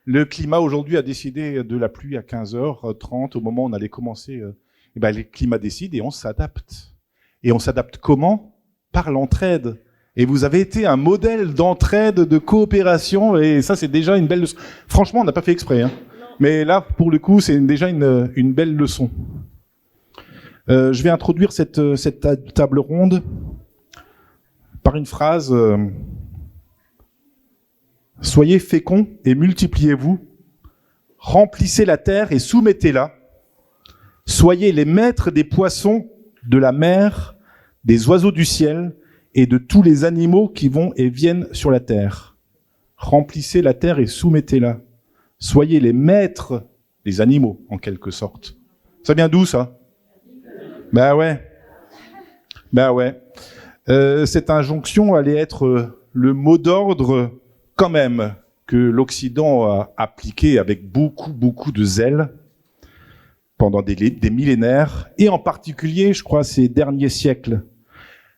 Le climat aujourd'hui a décidé de la pluie à 15h30 au moment où on allait commencer. Le climat décide et on s'adapte. Et on s'adapte comment? Par l'entraide. Et vous avez été un modèle d'entraide, de coopération, et ça c'est déjà une belle leçon. Franchement, on n'a pas fait exprès, hein. Mais là, pour le coup, c'est déjà une belle leçon. Je vais introduire cette table ronde par une phrase. Soyez féconds et multipliez-vous. Remplissez la terre et soumettez-la. Soyez les maîtres des poissons de la mer, des oiseaux du ciel et de tous les animaux qui vont et viennent sur la terre. Remplissez la terre et soumettez-la. Soyez les maîtres des animaux, en quelque sorte. Ça vient d'où, ça? Ben ouais. Cette injonction allait être le mot d'ordre, quand même, que l'Occident a appliqué avec beaucoup de zèle pendant des millénaires, et en particulier, je crois, ces derniers siècles.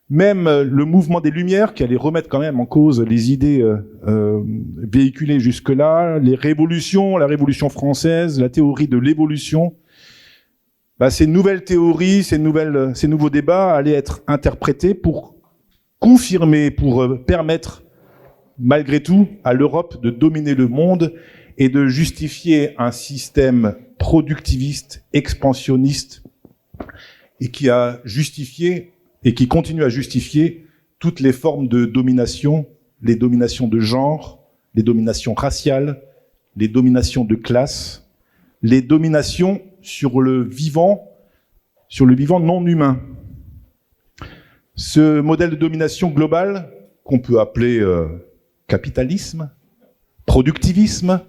Même le mouvement des Lumières, qui allait remettre quand même en cause les idées véhiculées jusque-là, les révolutions, la Révolution française, la théorie de l'évolution, ces nouvelles théories, ces nouveaux débats allaient être interprétés pour confirmer, pour permettre, malgré tout, à l'Europe de dominer le monde et de justifier un système productiviste, expansionniste, et qui a justifié et qui continue à justifier toutes les formes de domination, les dominations de genre, les dominations raciales, les dominations de classe, les dominations sur le vivant non humain. Ce modèle de domination globale, qu'on peut appeler capitalisme, productivisme,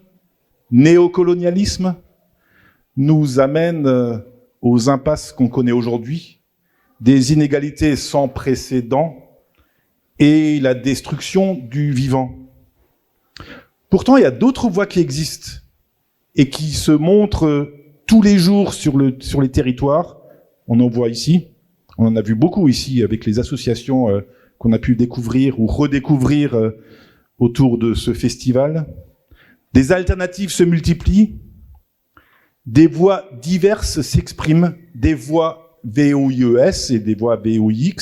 néocolonialisme, nous amène aux impasses qu'on connaît aujourd'hui, des inégalités sans précédent et la destruction du vivant. Pourtant, il y a d'autres voies qui existent et qui se montrent tous les jours sur les territoires. On en voit ici, on en a vu beaucoup ici avec les associations qu'on a pu découvrir ou redécouvrir autour de ce festival. Des alternatives se multiplient, des voix diverses s'expriment, des voix VOIES et des voix VOIX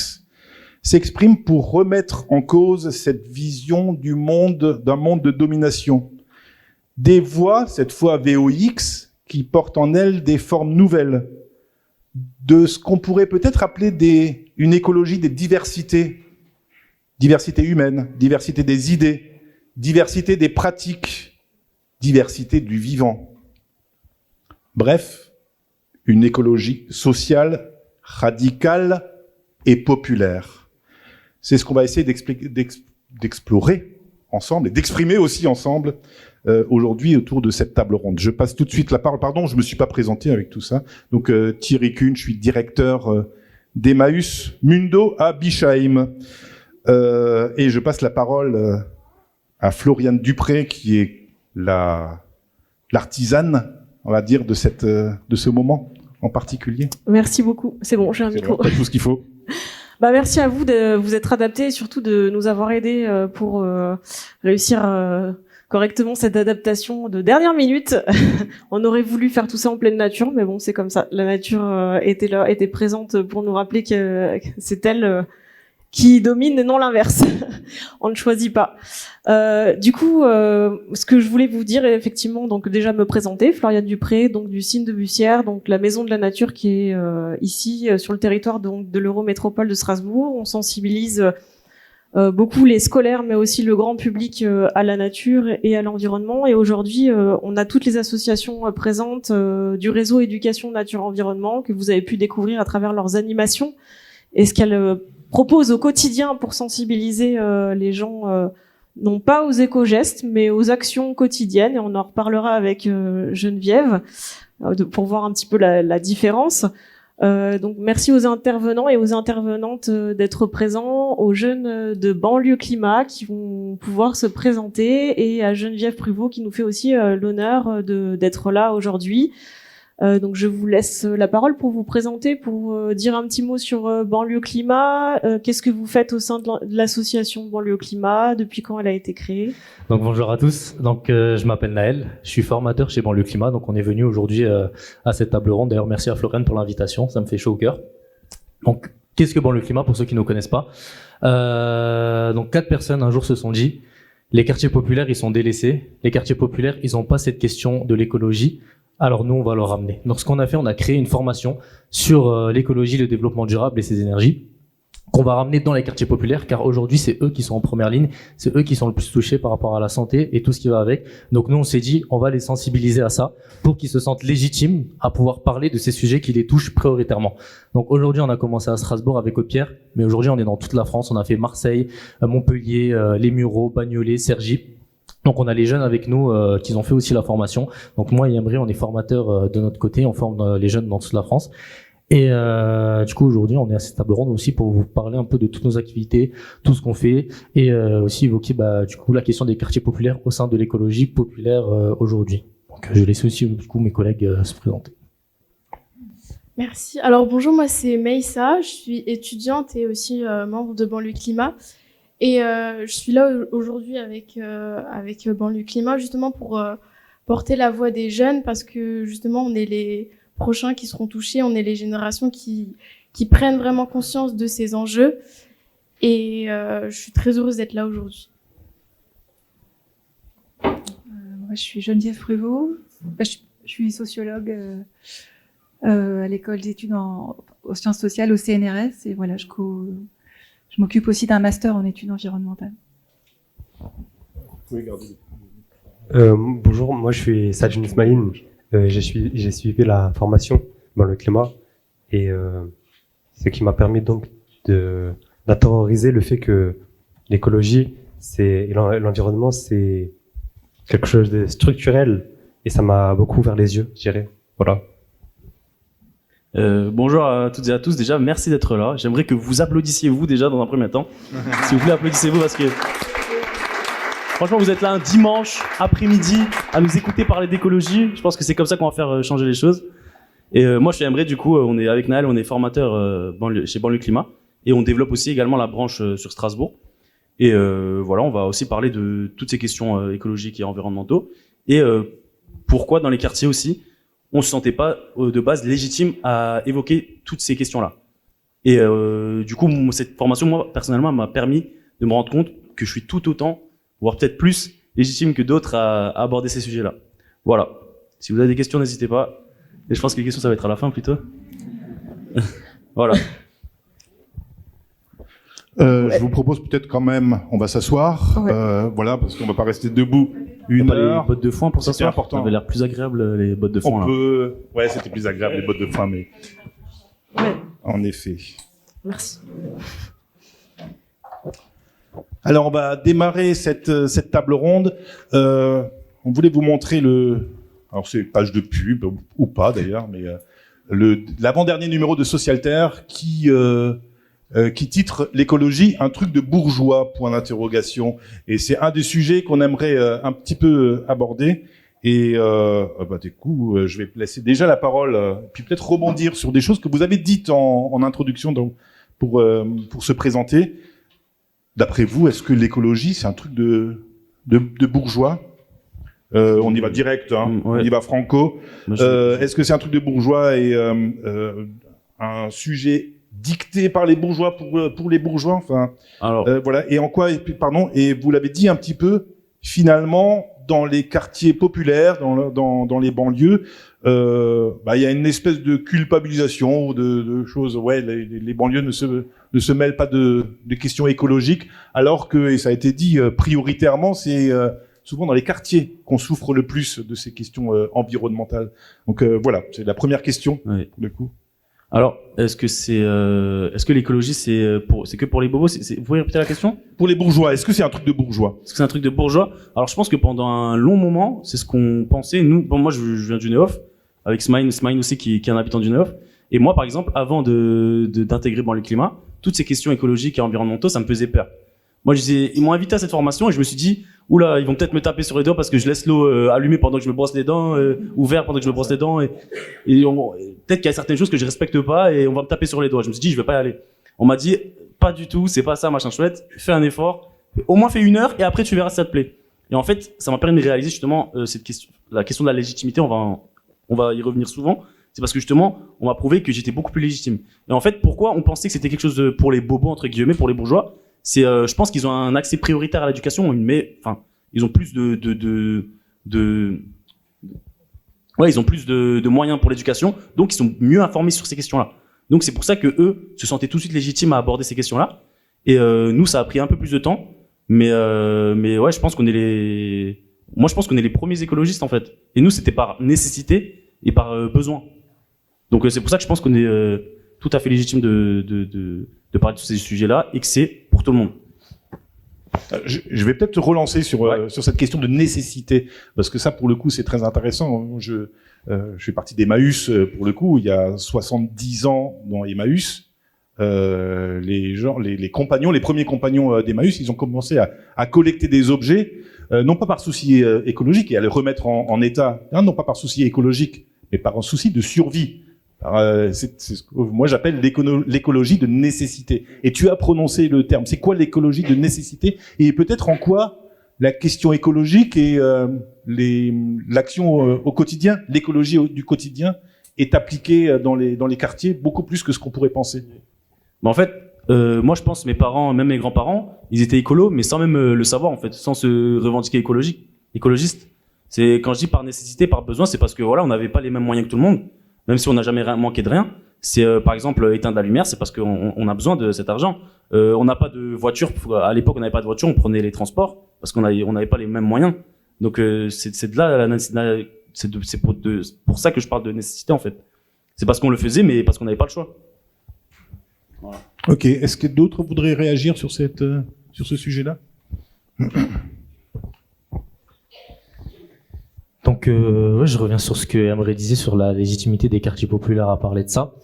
s'expriment pour remettre en cause cette vision d'un monde de domination. Des voix, cette fois VOIX, qui portent en elles des formes nouvelles de ce qu'on pourrait peut-être appeler une écologie des diversités. Diversité humaine, diversité des idées, diversité des pratiques, diversité du vivant. Bref, une écologie sociale, radicale et populaire. C'est ce qu'on va essayer d'explorer ensemble et d'exprimer aussi ensemble aujourd'hui autour de cette table ronde. Je passe tout de suite la parole. Pardon, je me suis pas présenté avec tout ça. Donc Thierry Kuhn, je suis directeur d'Emmaüs Mundo à Bischheim. Et je passe la parole à Floriane Dupré, qui est l'artisane, on va dire, de ce moment en particulier. Merci beaucoup. C'est bon, j'ai un micro. Bon, pas tout ce qu'il faut. Merci à vous de vous être adaptés et surtout de nous avoir aidés pour réussir correctement cette adaptation de dernière minute. On aurait voulu faire tout ça en pleine nature, mais bon, c'est comme ça. La nature était là, était présente pour nous rappeler que c'est elle qui domine et non l'inverse. On ne choisit pas. Du coup, ce que je voulais vous dire, effectivement, donc déjà me présenter, Floriane Dupré, donc du CIN de Bussière, donc la Maison de la Nature qui est ici sur le territoire donc de l'Eurométropole de Strasbourg. On sensibilise beaucoup les scolaires, mais aussi le grand public à la nature et à l'environnement. Et aujourd'hui, on a toutes les associations présentes du réseau Éducation Nature Environnement que vous avez pu découvrir à travers leurs animations et ce qu'elles proposent au quotidien pour sensibiliser les gens, non pas aux éco-gestes, mais aux actions quotidiennes. Et on en reparlera avec Geneviève pour voir un petit peu la différence. Donc merci aux intervenants et aux intervenantes d'être présents, aux jeunes de Banlieue Climat qui vont pouvoir se présenter et à Geneviève Pruvot qui nous fait aussi l'honneur d'être là aujourd'hui. Donc je vous laisse la parole pour vous présenter, pour dire un petit mot sur Banlieue Climat. Qu'est-ce que vous faites au sein de l'association Banlieue Climat? Depuis quand elle a été créée? Donc bonjour à tous. Donc je m'appelle Naël, je suis formateur chez Banlieue Climat. Donc on est venu aujourd'hui à cette table ronde. D'ailleurs merci à Florène pour l'invitation, ça me fait chaud au cœur. Donc qu'est-ce que Banlieue Climat pour ceux qui ne connaissent pas? Donc 4 personnes un jour se sont dit les quartiers populaires ils sont délaissés, les quartiers populaires ils n'ont pas cette question de l'écologie. Alors nous, on va leur ramener. Donc ce qu'on a fait, on a créé une formation sur l'écologie, le développement durable et ses énergies qu'on va ramener dans les quartiers populaires, car aujourd'hui, c'est eux qui sont en première ligne, c'est eux qui sont le plus touchés par rapport à la santé et tout ce qui va avec. Donc nous, on s'est dit, on va les sensibiliser à ça pour qu'ils se sentent légitimes à pouvoir parler de ces sujets qui les touchent prioritairement. Donc aujourd'hui, on a commencé à Strasbourg avec Haute-Pierre, mais aujourd'hui, on est dans toute la France. On a fait Marseille, Montpellier, Les Mureaux, Bagnolet, Cergy. Donc on a les jeunes avec nous qui ont fait aussi la formation. Donc moi et Emery, on est formateurs de notre côté, on forme les jeunes dans toute la France. Et du coup aujourd'hui on est à cette table ronde aussi pour vous parler un peu de toutes nos activités, tout ce qu'on fait et aussi évoquer du coup la question des quartiers populaires au sein de l'écologie populaire aujourd'hui. Donc je laisse aussi du coup mes collègues se présenter. Merci. Alors bonjour, moi c'est Meïssa, je suis étudiante et aussi membre de Banlieue Climat. Et je suis là aujourd'hui avec Banlieue Climat justement pour porter la voix des jeunes parce que justement on est les prochains qui seront touchés, on est les générations qui prennent vraiment conscience de ces enjeux et je suis très heureuse d'être là aujourd'hui. Moi je suis Geneviève Prévost, je suis sociologue à l'école d'études aux sciences sociales au CNRS et voilà je m'occupe aussi d'un master en études environnementales. Bonjour, moi je suis Sajin Ismaïn. J'ai suivi la formation dans le climat et ce qui m'a permis donc d'intérioriser le fait que l'écologie et l'environnement c'est quelque chose de structurel et ça m'a beaucoup ouvert les yeux, je dirais. Voilà. Bonjour à toutes et à tous. Déjà, merci d'être là. J'aimerais que vous applaudissiez vous déjà dans un premier temps. S'il vous plaît, applaudissez-vous parce que franchement, vous êtes là un dimanche après-midi à nous écouter parler d'écologie. Je pense que c'est comme ça qu'on va faire changer les choses. Et moi, je suis Emre. Du coup, on est avec Naël, on est formateur chez Banlieue Climat et on développe aussi également la branche sur Strasbourg. Et voilà, on va aussi parler de toutes ces questions écologiques et environnementaux et pourquoi dans les quartiers aussi on se sentait pas de base légitime à évoquer toutes ces questions-là. Et du coup, cette formation, moi, personnellement, m'a permis de me rendre compte que je suis tout autant, voire peut-être plus, légitime que d'autres à aborder ces sujets-là. Voilà. Si vous avez des questions, n'hésitez pas. Et je pense que les questions, ça va être à la fin, plutôt. Voilà. Je vous propose peut-être quand même, on va s'asseoir, Ouais. voilà, parce qu'on va pas rester debout une heure. Les bottes de foin pour C'était s'asseoir. important. Ça avait l'air plus agréable, les bottes de foin, là. Ouais, c'était plus agréable les bottes de foin, mais Ouais. en effet. Merci. Alors on va démarrer cette table ronde. On voulait vous montrer alors c'est page de pub ou pas d'ailleurs, mais l'avant-dernier numéro de Socialterre qui titre l'écologie un truc de bourgeois point d'interrogation. Et c'est un des sujets qu'on aimerait un petit peu aborder. Et du coup, je vais laisser déjà la parole, puis peut-être rebondir sur des choses que vous avez dites en introduction pour se présenter. D'après vous, est-ce que l'écologie, c'est un truc de bourgeois? On y va direct, hein. Ouais. On y va franco. Est-ce que c'est un truc de bourgeois et un sujet dicté par les bourgeois pour les bourgeois? Enfin, Alors, voilà. Et en quoi, pardon, et vous l'avez dit un petit peu, finalement, dans les quartiers populaires, dans les banlieues, il y a une espèce de culpabilisation de choses. Ouais, les banlieues ne se mêlent pas de questions écologiques, alors que, et ça a été dit prioritairement, c'est souvent dans les quartiers qu'on souffre le plus de ces questions environnementales. Donc voilà, c'est la première question, ouais. pour le coup. Alors, est-ce que l'écologie c'est que pour les bobos? Vous pouvez répéter la question? Pour les bourgeois, est-ce que c'est un truc de bourgeois? Est-ce que c'est un truc de bourgeois? Alors, je pense que pendant un long moment, c'est ce qu'on pensait. Nous, moi, je viens du Nehof, avec Smaïn aussi qui est un habitant du Nehof. Et moi, par exemple, avant d'intégrer Banlieue Climat, toutes ces questions écologiques et environnementaux, ça me faisait peur. Moi, ils m'ont invité à cette formation et je me suis dit, oula, ils vont peut-être me taper sur les doigts parce que je laisse l'eau allumée pendant que je me brosse les dents, ouvert pendant que je me brosse les dents, et peut-être qu'il y a certaines choses que je respecte pas et on va me taper sur les doigts. Je me suis dit, je vais pas y aller. On m'a dit, pas du tout, c'est pas ça, machin chouette. Fais un effort, au moins fais 1 heure et après tu verras si ça te plaît. Et en fait, ça m'a permis de réaliser justement cette question, la question de la légitimité. On va y revenir souvent. C'est parce que justement, on m'a prouvé que j'étais beaucoup plus légitime. Et en fait, pourquoi on pensait que c'était quelque chose pour les bobos entre guillemets, pour les bourgeois? C'est, je pense qu'ils ont un accès prioritaire à l'éducation, ils ont plus ils ont plus de moyens pour l'éducation, donc ils sont mieux informés sur ces questions-là. Donc c'est pour ça que eux se sentaient tout de suite légitimes à aborder ces questions-là. Et nous, ça a pris un peu plus de temps, mais ouais, je pense qu'on est les premiers écologistes en fait. Et nous, c'était par nécessité et par besoin. Donc c'est pour ça que je pense qu'on est tout à fait légitime de parler de ces sujets-là et que c'est pour tout le monde. Je vais peut-être te relancer sur cette question de nécessité, parce que ça, pour le coup, c'est très intéressant. Je fais partie d'Emmaüs, pour le coup, il y a 70 ans dans Emmaüs. Les premiers compagnons d'Emmaüs, ils ont commencé à collecter des objets, non pas par souci écologique et à les remettre en état, non pas par souci écologique, mais par un souci de survie. C'est ce que moi j'appelle l'écologie de nécessité. Et tu as prononcé le terme. C'est quoi l'écologie de nécessité? Et peut-être en quoi la question écologique et l'action au quotidien, l'écologie du quotidien, est appliquée dans les quartiers beaucoup plus que ce qu'on pourrait penser. En fait, moi je pense mes parents, même mes grands-parents, ils étaient écolos, mais sans même le savoir en fait, sans se revendiquer écologiste. C'est quand je dis par nécessité, par besoin, c'est parce que voilà, on n'avait pas les mêmes moyens que tout le monde. Même si on n'a jamais manqué de rien, c'est par exemple éteindre la lumière, c'est parce qu'on a besoin de cet argent. On n'a pas de voiture, à l'époque on n'avait pas de voiture, on prenait les transports parce qu'on n'avait pas les mêmes moyens. Donc c'est de là, c'est pour ça que je parle de nécessité en fait. C'est parce qu'on le faisait, mais parce qu'on n'avait pas le choix. Voilà. Ok, est-ce que d'autres voudraient réagir sur ce sujet-là? Donc, je reviens sur ce que Emre disait sur la légitimité des quartiers populaires à parler de ça.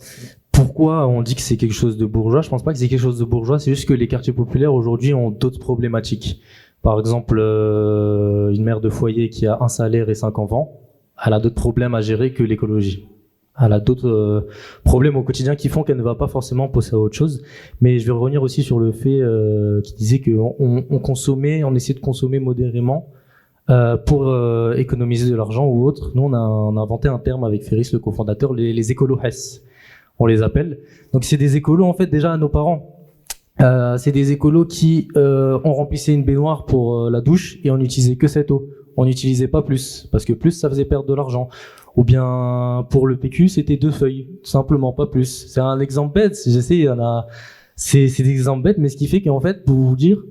Pourquoi on dit que c'est quelque chose de bourgeois? Je pense pas que c'est quelque chose de bourgeois, c'est juste que les quartiers populaires aujourd'hui ont d'autres problématiques. Par exemple, une mère de foyer qui a un salaire et 5 enfants, elle a d'autres problèmes à gérer que l'écologie. Elle a d'autres problèmes au quotidien qui font qu'elle ne va pas forcément penser à autre chose. Mais je vais revenir aussi sur le fait qui disait on essayait de consommer modérément pour économiser de l'argent ou autre. Nous, on a inventé un terme avec Ferris, le cofondateur, les écolos-hess, on les appelle. Donc, c'est des écolos, en fait, déjà à nos parents. C'est des écolos qui ont remplissé une baignoire pour la douche et on n'utilisait que cette eau. On n'utilisait pas plus, parce que plus, ça faisait perdre de l'argent. Ou bien, pour le PQ, c'était 2 feuilles, tout simplement, pas plus. C'est un exemple bête, j'essaie, c'est des exemples bêtes, mais ce qui fait qu'en fait, pour vous dire,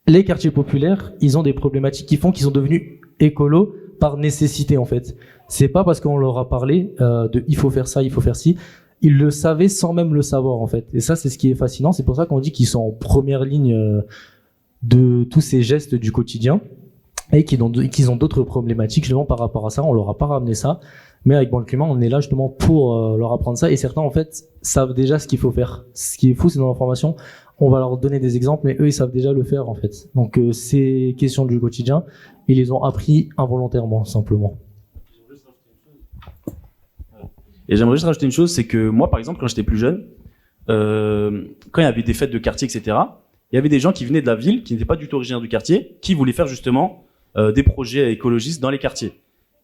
les quartiers populaires, ils ont des problématiques qui font qu'ils sont devenus écolos par nécessité, en fait. C'est pas parce qu'on leur a parlé de il faut faire ça, il faut faire ci. Ils le savaient sans même le savoir, en fait. Et ça, c'est ce qui est fascinant. C'est pour ça qu'on dit qu'ils sont en première ligne de tous ces gestes du quotidien et qu'ils ont d'autres problématiques justement par rapport à ça. On leur a pas ramené ça. Mais avec Bon le Climat, on est là justement pour leur apprendre ça. Et certains, en fait, savent déjà ce qu'il faut faire. Ce qui est fou, c'est dans la formation, on va leur donner des exemples, mais eux, ils savent déjà le faire, en fait. Donc, ces questions du quotidien, ils les ont appris involontairement, simplement. Et j'aimerais juste rajouter une chose, c'est que moi, par exemple, quand j'étais plus jeune, quand il y avait des fêtes de quartier, etc., il y avait des gens qui venaient de la ville, qui n'étaient pas du tout originaires du quartier, qui voulaient faire justement des projets écologistes dans les quartiers.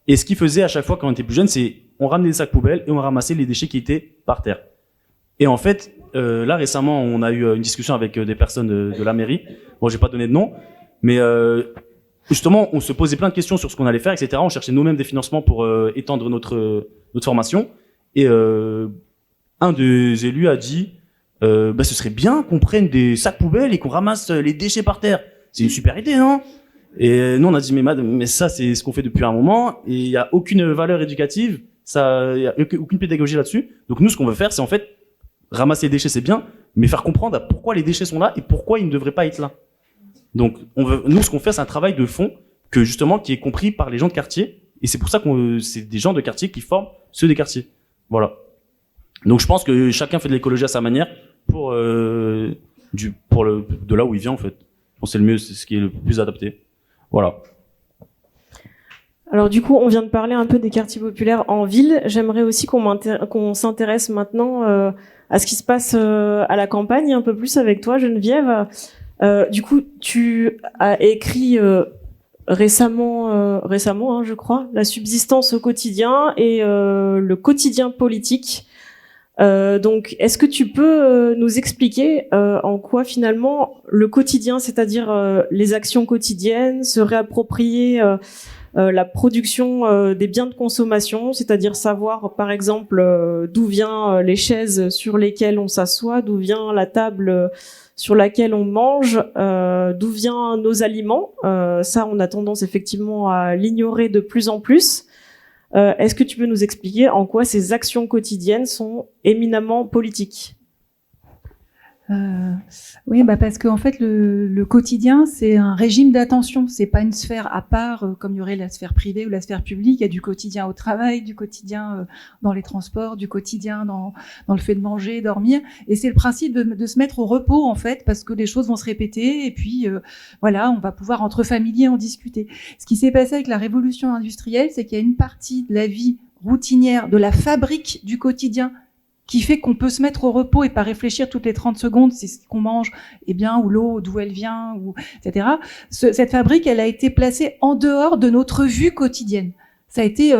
Et ce qu'ils faisaient à chaque fois quand on était plus jeune, c'est on ramenait des sacs poubelles et on ramassait les déchets qui étaient par terre. Et en fait, là récemment, on a eu une discussion avec des personnes de la mairie. Bon, j'ai pas donné de nom, mais justement, on se posait plein de questions sur ce qu'on allait faire, etc. On cherchait nous-mêmes des financements pour étendre notre formation. Et un des élus a dit ce serait bien qu'on prenne des sacs poubelles et qu'on ramasse les déchets par terre. C'est une super idée, non? Et nous, on a dit, mais madame, mais ça, c'est ce qu'on fait depuis un moment, et il n'y a aucune valeur éducative, il n'y a aucune pédagogie là-dessus. Donc nous, ce qu'on veut faire, c'est en fait, ramasser les déchets, c'est bien, mais faire comprendre pourquoi les déchets sont là et pourquoi ils ne devraient pas être là. Donc, nous, ce qu'on fait, c'est un travail de fond, qui est compris par les gens de quartier, et c'est pour ça que c'est des gens de quartier qui forment ceux des quartiers. Voilà. Donc je pense que chacun fait de l'écologie à sa manière de là où il vient, en fait. Je pense que c'est le mieux, c'est ce qui est le plus adapté. Voilà. Alors du coup, on vient de parler un peu des quartiers populaires en ville. J'aimerais aussi qu'on s'intéresse maintenant à ce qui se passe à la campagne, un peu plus avec toi, Geneviève. Du coup, tu as écrit récemment, hein, je crois, La subsistance au quotidien et le quotidien politique. Donc, est-ce que tu peux nous expliquer en quoi finalement le quotidien, c'est-à-dire les actions quotidiennes, se réapproprier la production des biens de consommation, c'est-à-dire savoir par exemple d'où viennent les chaises sur lesquelles on s'assoit, d'où vient la table sur laquelle on mange, d'où viennent nos aliments. Ça, on a tendance effectivement à l'ignorer de plus en plus. Est-ce que tu peux nous expliquer en quoi ces actions quotidiennes sont éminemment politiques ? Oui, parce qu'en fait, le quotidien, c'est un régime d'attention. C'est pas une sphère à part, comme il y aurait la sphère privée ou la sphère publique. Il y a du quotidien au travail, du quotidien dans les transports, du quotidien dans le fait de manger, dormir. Et c'est le principe de se mettre au repos, en fait, parce que les choses vont se répéter. Et puis, voilà, on va pouvoir, entre familiers, en discuter. Ce qui s'est passé avec la révolution industrielle, c'est qu'il y a une partie de la vie routinière, de la fabrique du quotidien, qui fait qu'on peut se mettre au repos et pas réfléchir toutes les 30 secondes, c'est ce qu'on mange, eh bien, ou l'eau, d'où elle vient, ou, etc. Cette fabrique, elle a été placée en dehors de notre vue quotidienne. Ça a été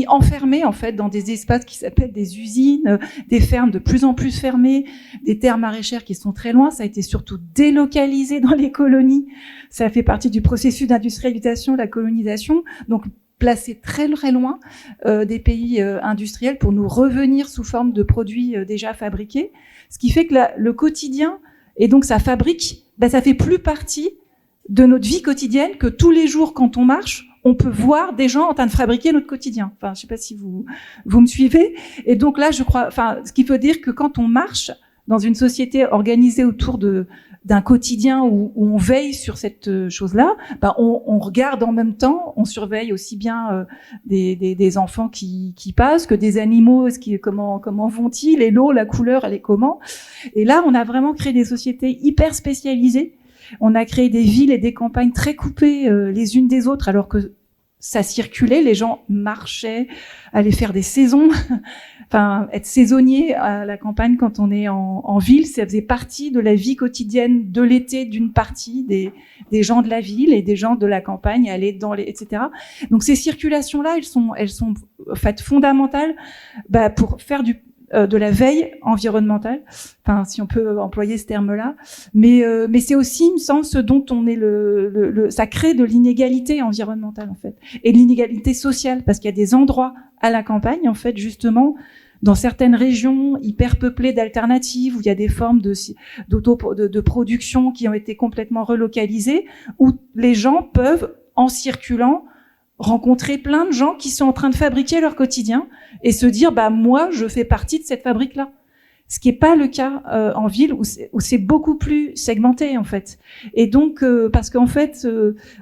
enfermé, en fait, dans des espaces qui s'appellent des usines, des fermes de plus en plus fermées, des terres maraîchères qui sont très loin. Ça a été surtout délocalisé dans les colonies. Ça fait partie du processus d'industrialisation, la colonisation. Donc, placé très très loin des pays industriels pour nous revenir sous forme de produits déjà fabriqués, ce qui fait que le quotidien et donc sa fabrique, ça fait plus partie de notre vie quotidienne, que tous les jours quand on marche, on peut voir des gens en train de fabriquer notre quotidien. Enfin, je sais pas si vous me suivez. Et donc là, je crois, ce qui veut dire que quand on marche dans une société organisée autour d'un quotidien où on veille sur cette chose-là, on regarde en même temps, on surveille aussi bien des enfants qui passent que des animaux, comment vont-ils, et l'eau, la couleur, elle est comment. Et là, on a vraiment créé des sociétés hyper spécialisées. On a créé des villes et des campagnes très coupées les unes des autres, alors que ça circulait, les gens marchaient, allaient faire des saisons. Enfin, être saisonnier à la campagne quand on est en ville, ça faisait partie de la vie quotidienne de l'été d'une partie des gens de la ville et des gens de la campagne, aller etc. Donc ces circulations-là, elles sont en fait fondamentales pour faire de la veille environnementale, enfin si on peut employer ce terme-là, mais c'est aussi, il me semble, ce dont on est ça crée de l'inégalité environnementale en fait, et de l'inégalité sociale, parce qu'il y a des endroits à la campagne en fait justement, dans certaines régions hyper peuplées d'alternatives où il y a des formes de production qui ont été complètement relocalisées, où les gens peuvent, en circulant, rencontrer plein de gens qui sont en train de fabriquer leur quotidien et se dire moi je fais partie de cette fabrique là, ce qui est pas le cas en ville où c'est beaucoup plus segmenté en fait. Et donc parce qu'en fait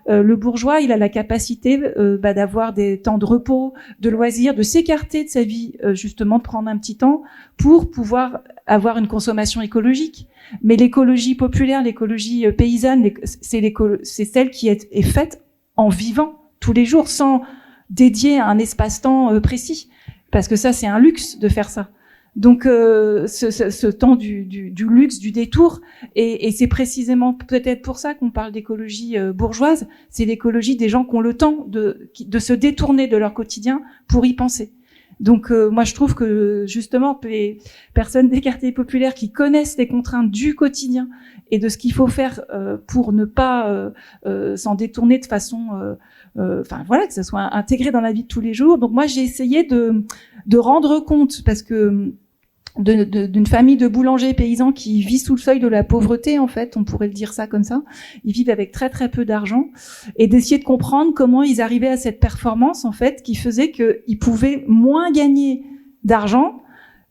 le bourgeois, il a la capacité d'avoir des temps de repos, de loisirs, de s'écarter de sa vie, justement de prendre un petit temps pour pouvoir avoir une consommation écologique. Mais l'écologie populaire, l'écologie paysanne, c'est celle qui est faite en vivant tous les jours, sans dédier un espace-temps précis, parce que ça c'est un luxe de faire ça. Donc ce temps du luxe, du détour, et c'est précisément peut-être pour ça qu'on parle d'écologie bourgeoise, c'est l'écologie des gens qui ont le temps de se détourner de leur quotidien pour y penser. Donc moi je trouve que justement les personnes des quartiers populaires qui connaissent les contraintes du quotidien et de ce qu'il faut faire pour ne pas s'en détourner de façon que ça soit intégré dans la vie de tous les jours. Donc moi j'ai essayé de rendre compte, parce que d'une famille de boulangers paysans qui vit sous le seuil de la pauvreté, en fait, on pourrait le dire ça comme ça. Ils vivent avec très très peu d'argent, et d'essayer de comprendre comment ils arrivaient à cette performance, en fait, qui faisait qu'ils pouvaient moins gagner d'argent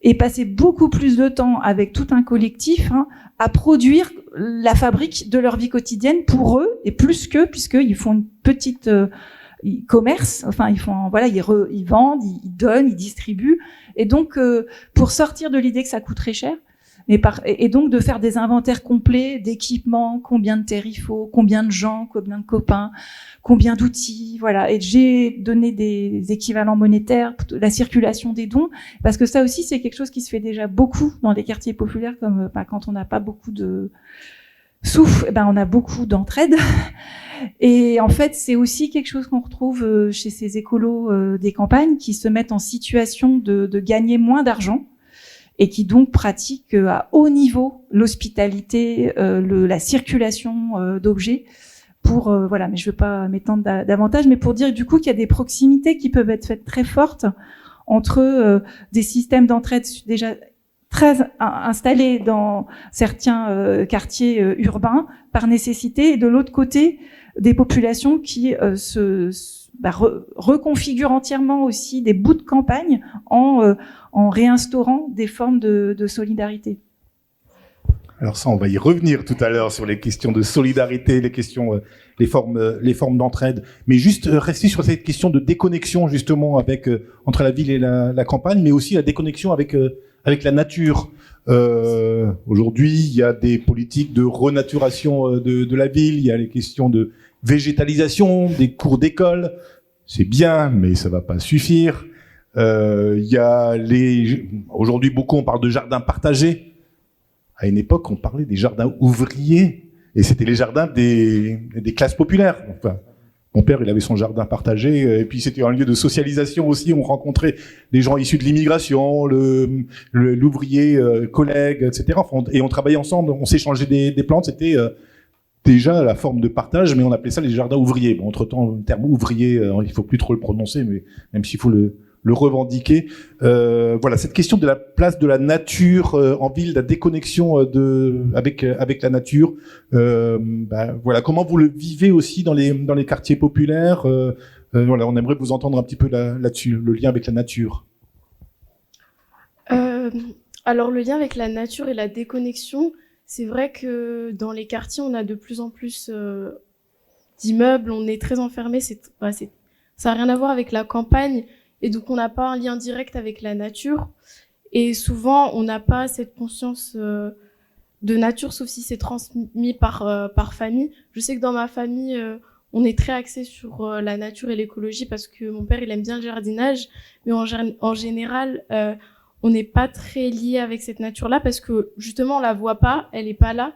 et passer beaucoup plus de temps avec tout un collectif à produire la fabrique de leur vie quotidienne pour eux, et plus qu'eux, puisqu'ils font une petite commerce, enfin ils vendent, ils donnent, ils distribuent. Et donc pour sortir de l'idée que ça coûterait cher, Et donc de faire des inventaires complets d'équipements, combien de terres il faut, combien de gens, combien de copains, combien d'outils, voilà. Et j'ai donné des équivalents monétaires, la circulation des dons, parce que ça aussi c'est quelque chose qui se fait déjà beaucoup dans les quartiers populaires, comme quand on n'a pas beaucoup de sous, on a beaucoup d'entraide. Et en fait, c'est aussi quelque chose qu'on retrouve chez ces écolos des campagnes qui se mettent en situation de gagner moins d'argent et qui donc pratiquent à haut niveau l'hospitalité, la circulation d'objets. Voilà, mais je ne veux pas m'étendre davantage, mais pour dire du coup qu'il y a des proximités qui peuvent être faites très fortes entre des systèmes d'entraide déjà très installés dans certains quartiers urbains par nécessité, et de l'autre côté, des populations qui reconfigurent entièrement aussi des bouts de campagne en réinstaurant des formes de solidarité. Alors ça, on va y revenir tout à l'heure sur les questions de solidarité, les questions, les formes d'entraide. Mais juste rester sur cette question de déconnexion justement avec entre la ville et la campagne, mais aussi la déconnexion avec la nature. Aujourd'hui, il y a des politiques de renaturation de la ville. Il y a les questions de végétalisation, des cours d'école. C'est bien, mais ça va pas suffire. Il y a aujourd'hui beaucoup on parle de jardins partagés. À une époque, on parlait des jardins ouvriers, et c'était les jardins des classes populaires. Enfin, mon père, il avait son jardin partagé, et puis c'était un lieu de socialisation aussi. On rencontrait des gens issus de l'immigration, l'ouvrier collègue, etc. Enfin, et on travaillait ensemble, on s'échangeait des plantes. C'était déjà la forme de partage, mais on appelait ça les jardins ouvriers. Bon, entre-temps, le terme ouvrier, il faut plus trop le prononcer, mais même s'il faut le revendiquer. Voilà, cette question de la place de la nature en ville, la déconnexion avec la nature. Voilà, comment vous le vivez aussi dans les quartiers populaires. Voilà, on aimerait vous entendre un petit peu là-dessus, le lien avec la nature. Alors le lien avec la nature et la déconnexion, c'est vrai que dans les quartiers, on a de plus en plus d'immeubles, on est très enfermé. Ça n'a rien à voir avec la campagne. Et donc, on n'a pas un lien direct avec la nature. Et souvent, on n'a pas cette conscience de nature, sauf si c'est transmis par famille. Je sais que dans ma famille, on est très axé sur la nature et l'écologie parce que mon père, il aime bien le jardinage. Mais en général, on n'est pas très lié avec cette nature-là parce que, justement, on la voit pas, elle est pas là.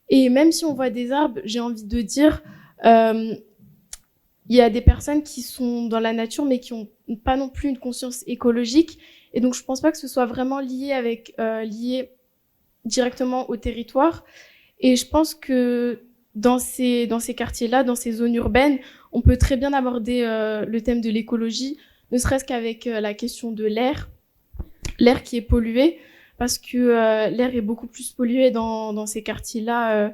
Et même si on voit des arbres, j'ai envie de dire... il y a des personnes qui sont dans la nature, mais qui ont pas non plus une conscience écologique. Et donc, je pense pas que ce soit vraiment lié directement au territoire. Et je pense que dans ces quartiers-là, dans ces zones urbaines, on peut très bien aborder le thème de l'écologie, ne serait-ce qu'avec la question de l'air qui est pollué, parce que l'air est beaucoup plus pollué dans ces quartiers-là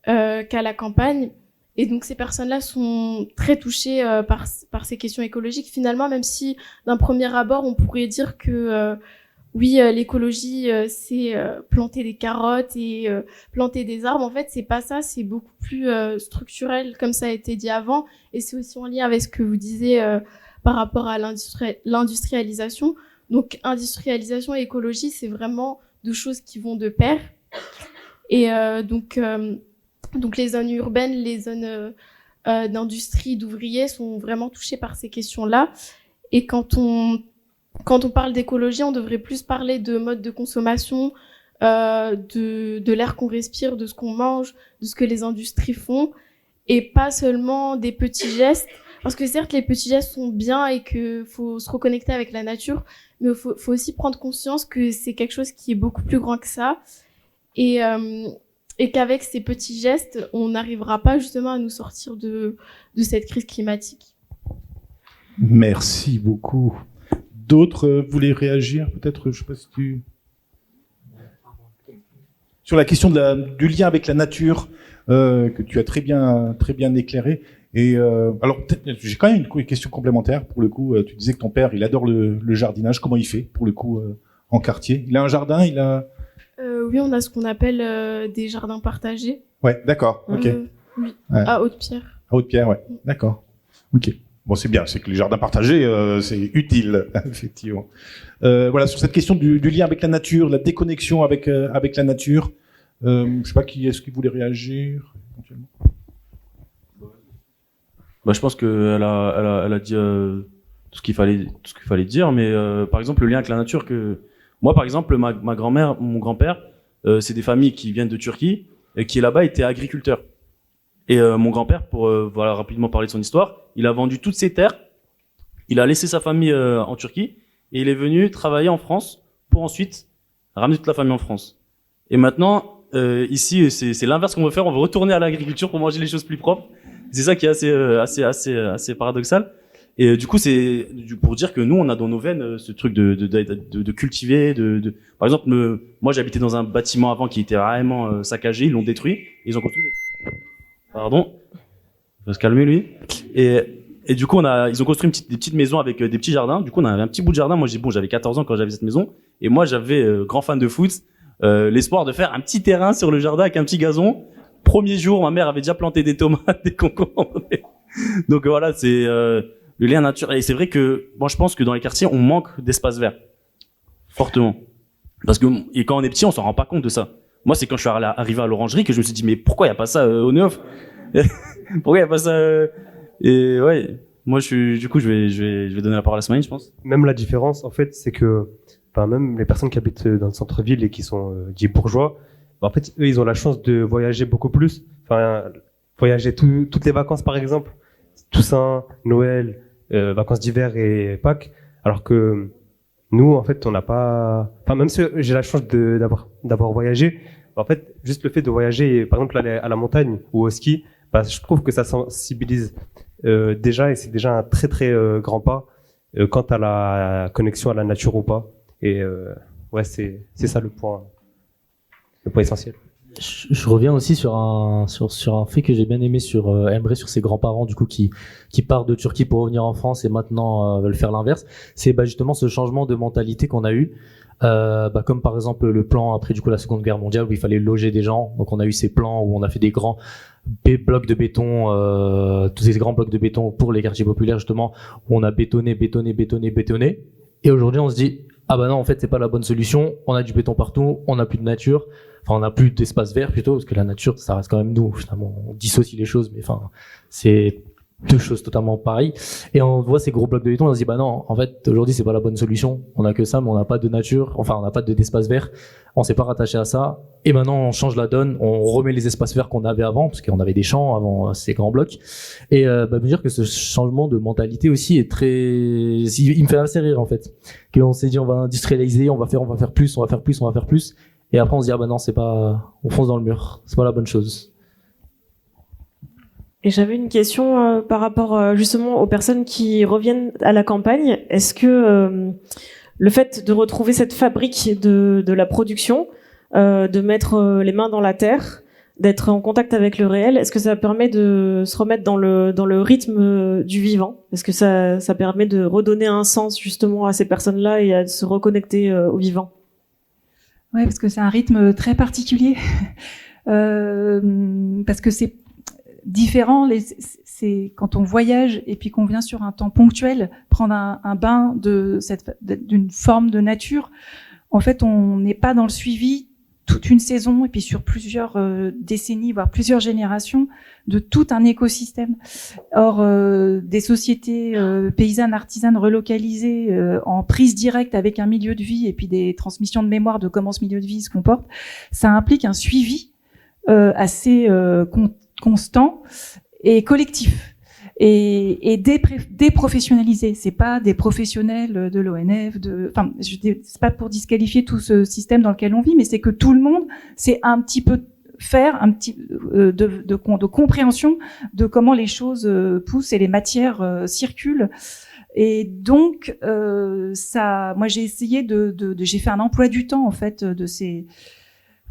qu'à la campagne. Et donc ces personnes-là sont très touchées par ces questions écologiques. Finalement, même si d'un premier abord, on pourrait dire que oui, l'écologie, c'est planter des carottes et planter des arbres. En fait, c'est pas ça, c'est beaucoup plus structurel, comme ça a été dit avant. Et c'est aussi en lien avec ce que vous disiez par rapport à l'industrialisation. Donc, industrialisation et écologie, c'est vraiment deux choses qui vont de pair. Et donc les zones urbaines, les zones d'industrie, d'ouvriers sont vraiment touchées par ces questions-là. Et quand on parle d'écologie, on devrait plus parler de mode de consommation, de l'air qu'on respire, de ce qu'on mange, de ce que les industries font, et pas seulement des petits gestes. Parce que certes, les petits gestes sont bien et qu'il faut se reconnecter avec la nature, mais il faut aussi prendre conscience que c'est quelque chose qui est beaucoup plus grand que ça. Et qu'avec ces petits gestes, on n'arrivera pas justement à nous sortir de cette crise climatique. Merci beaucoup. D'autres voulaient réagir, peut-être, je sais pas si sur la question du lien avec la nature que tu as très bien éclairé. Et alors j'ai quand même une question complémentaire pour le coup. Tu disais que ton père, il adore le jardinage. Comment il fait pour le coup en quartier? Il a un jardin, il a. Oui, on a ce qu'on appelle des jardins partagés. Ouais, d'accord. Ok. Oui, ouais. à Haute-Pierre. À Haute-Pierre, ouais. D'accord. Ok. Bon, c'est bien, c'est que les jardins partagés, c'est utile, effectivement. Voilà, sur cette question du lien avec la nature, la déconnexion avec la nature, je sais pas qui est-ce qui voulait réagir éventuellement. Bah, je pense qu'elle a dit tout ce qu'il fallait dire, mais par exemple le lien avec la nature moi par exemple ma grand-mère, mon grand-père, c'est des familles qui viennent de Turquie et qui là-bas étaient agriculteurs. Et mon grand-père, pour voilà rapidement parler de son histoire, il a vendu toutes ses terres, il a laissé sa famille en Turquie et il est venu travailler en France pour ensuite ramener toute la famille en France. Et maintenant ici c'est l'inverse qu'on veut faire, on veut retourner à l'agriculture pour manger les choses plus propres. C'est ça qui est assez paradoxal. Et du coup, c'est pour dire que nous, on a dans nos veines ce truc de cultiver. Par exemple, moi, j'habitais dans un bâtiment avant qui était vraiment saccagé. Ils l'ont détruit. Et ils ont construit. Pardon. Il va se calmer lui. Et du coup, ils ont construit des petites maisons avec des petits jardins. Du coup, on avait un petit bout de jardin. Moi, j'avais 14 ans quand j'avais cette maison. Et moi, j'avais grand fan de foot, l'espoir de faire un petit terrain sur le jardin avec un petit gazon. Premier jour, ma mère avait déjà planté des tomates, des concombres. Donc voilà, c'est le lien naturel. Et c'est vrai que, moi, je pense que dans les quartiers, on manque d'espace vert. Fortement. Parce que, et quand on est petit, on s'en rend pas compte de ça. Moi, c'est quand je suis arrivé à l'orangerie que je me suis dit, mais pourquoi il n'y a pas ça au Neuf? Pourquoi il n'y a pas ça Et ouais, moi, du coup, je vais donner la parole à Smaïn, je pense. Même la différence, en fait, c'est que, même les personnes qui habitent dans le centre-ville et qui sont dits bourgeois, en fait, eux, ils ont la chance de voyager beaucoup plus. Enfin, voyager toutes les vacances, par exemple, Toussaint, Noël, vacances d'hiver et Pâques. Alors que nous, en fait, on n'a pas. Enfin, même si j'ai la chance d'avoir voyagé, en fait, juste le fait de voyager, par exemple, aller à la montagne ou au ski, je trouve que ça sensibilise déjà, et c'est déjà un très très grand pas quant à la connexion à la nature ou pas. Et ouais, c'est ça le point essentiel. Je reviens aussi sur un fait que j'ai bien aimé sur Emre, sur ses grands-parents du coup qui partent de Turquie pour revenir en France et maintenant veulent faire l'inverse. C'est justement ce changement de mentalité qu'on a eu, comme par exemple le plan après du coup la Seconde Guerre mondiale où il fallait loger des gens. Donc on a eu ces plans où on a fait des grands blocs de béton, tous ces grands blocs de béton pour les quartiers populaires justement où on a bétonné. Et aujourd'hui on se dit ah bah non, en fait c'est pas la bonne solution. On a du béton partout, on n'a plus de nature. Enfin, on n'a plus d'espace vert plutôt, parce que la nature, ça reste quand même nous. Finalement, on dissocie les choses, mais enfin, c'est deux choses totalement pareilles. Et on voit ces gros blocs de béton, on se dit, bah non, en fait, aujourd'hui, c'est pas la bonne solution. On a que ça, mais on n'a pas de nature. Enfin, on n'a pas d'espace vert. On s'est pas rattaché à ça. Et maintenant, on change la donne. On remet les espaces verts qu'on avait avant, parce qu'on avait des champs avant ces grands blocs. Et me dire que ce changement de mentalité aussi est très. Il me fait assez rire en fait. Qu'on s'est dit, on va industrialiser, on va faire plus. Et après, on se dit, ah bah non, c'est pas, on fonce dans le mur. C'est pas la bonne chose. Et j'avais une question par rapport justement aux personnes qui reviennent à la campagne. Est-ce que le fait de retrouver cette fabrique de la production, de mettre les mains dans la terre, d'être en contact avec le réel, est-ce que ça permet de se remettre dans le rythme du vivant? Est-ce que ça permet de redonner un sens justement à ces personnes-là et à se reconnecter au vivant? Ouais, parce que c'est un rythme très particulier, parce que c'est différent. C'est quand on voyage et puis qu'on vient sur un temps ponctuel prendre un bain d'une forme de nature. En fait, on n'est pas dans le suivi toute une saison et puis sur plusieurs décennies, voire plusieurs générations de tout un écosystème. Or, des sociétés paysannes, artisanes relocalisées en prise directe avec un milieu de vie et puis des transmissions de mémoire de comment ce milieu de vie se comporte, ça implique un suivi assez constant et collectif. Et déprofessionnaliser, c'est pas des professionnels de l'ONF, c'est pas pour disqualifier tout ce système dans lequel on vit, mais c'est que tout le monde sait un petit peu faire un petit de compréhension de comment les choses poussent et les matières circulent. Et donc moi j'ai essayé j'ai fait un emploi du temps en fait de ces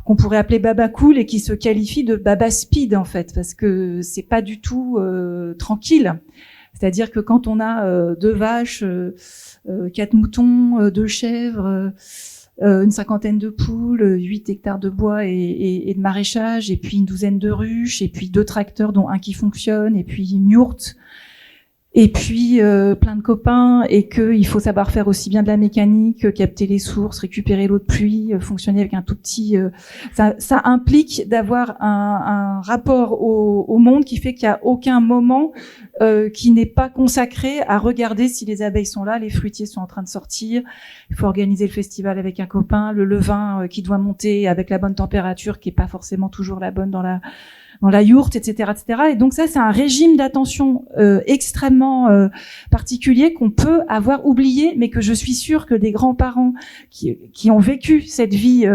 qu'on pourrait appeler baba cool et qui se qualifie de baba speed en fait, parce que c'est pas du tout tranquille. C'est-à-dire que quand on a 2 vaches, 4 moutons, 2 chèvres, une 50aine de poules, 8 hectares de bois et de maraîchage, et puis une 12aine de ruches, et puis 2 tracteurs dont un qui fonctionne, et puis une yourte, et puis plein de copains, et qu'il faut savoir faire aussi bien de la mécanique, capter les sources, récupérer l'eau de pluie, fonctionner avec un tout petit... ça implique d'avoir un rapport au monde qui fait qu'il n'y a aucun moment qui n'est pas consacré à regarder si les abeilles sont là, les fruitiers sont en train de sortir, il faut organiser le festival avec un copain, le levain qui doit monter avec la bonne température qui est pas forcément toujours la bonne dans la yourte, etc., etc. Et donc ça, c'est un régime d'attention extrêmement particulier qu'on peut avoir oublié, mais que je suis sûre que des grands-parents qui ont vécu cette vie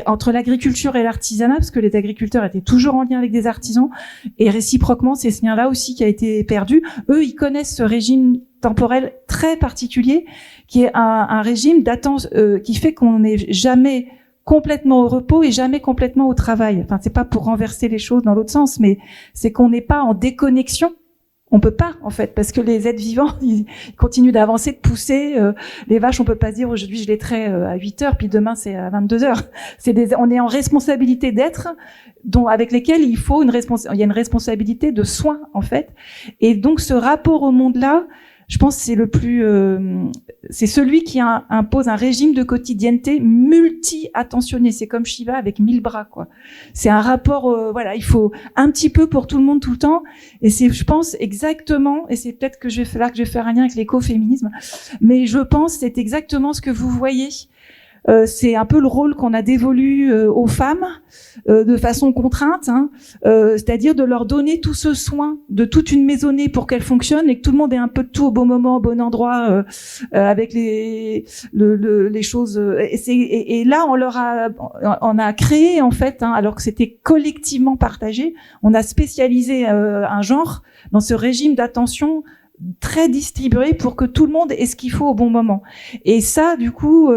entre l'agriculture et l'artisanat, parce que les agriculteurs étaient toujours en lien avec des artisans, et réciproquement, c'est ce lien-là aussi qui a été perdu. Eux, ils connaissent ce régime temporel très particulier, qui est un régime d'attente qui fait qu'on n'est jamais complètement au repos et jamais complètement au travail. Enfin, c'est pas pour renverser les choses dans l'autre sens, mais c'est qu'on n'est pas en déconnexion. On peut pas, en fait, parce que les êtres vivants, ils continuent d'avancer, de pousser. Les vaches, on peut pas se dire aujourd'hui je les trais à 8 heures, puis demain c'est à 22 heures. On est en responsabilité d'être, avec lesquels il y a une responsabilité de soin, en fait. Et donc ce rapport au monde-là, je pense que c'est celui qui impose un régime de quotidienneté multi-attentionné. C'est comme Shiva avec 1000 bras, quoi. C'est un rapport, il faut un petit peu pour tout le monde tout le temps. Et c'est, je pense, exactement, et c'est peut-être que je vais faire un lien avec l'écoféminisme, mais je pense que c'est exactement ce que vous voyez. C'est un peu le rôle qu'on a dévolu aux femmes de façon contrainte, c'est-à-dire de leur donner tout ce soin de toute une maisonnée pour qu'elle fonctionne et que tout le monde ait un peu de tout au bon moment, au bon endroit, avec les choses. Et là, on a créé en fait, alors que c'était collectivement partagé, on a spécialisé un genre dans ce régime d'attention très distribué pour que tout le monde ait ce qu'il faut au bon moment. Et ça, du coup,